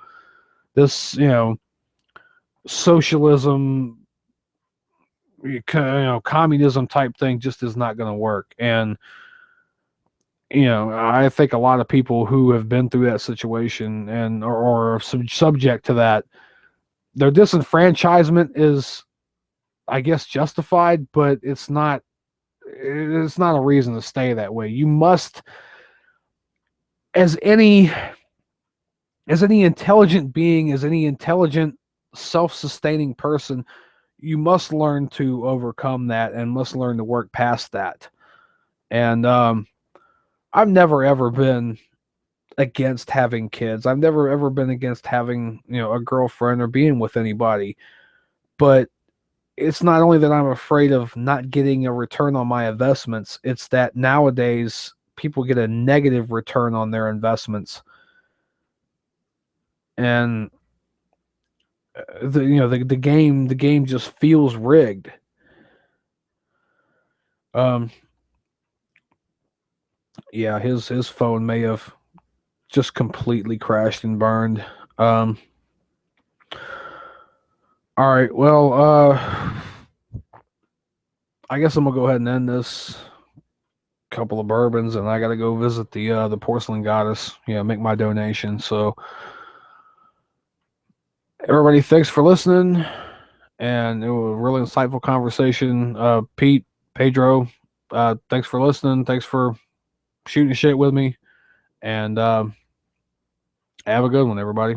This, socialism, communism type thing just is not going to work. And I think a lot of people who have been through that situation and or subject to that, their disenfranchisement is, I guess, justified, but it's not a reason to stay that way. You must, as any intelligent being, as any intelligent, self-sustaining person, you must learn to overcome that and must learn to work past that. And I've never ever been against having kids. I've never ever been against having, a girlfriend or being with anybody. But it's not only that I'm afraid of not getting a return on my investments, it's that nowadays people get a negative return on their investments. And the game just feels rigged. Yeah, his phone may have just completely crashed and burned. All right, well, I guess I'm gonna go ahead and end this. Couple of bourbons, and I got to go visit the porcelain goddess. Make my donation. So everybody, thanks for listening, and it was a really insightful conversation. Pete, Pedro, thanks for listening. Thanks for shooting shit with me, and have a good one, everybody.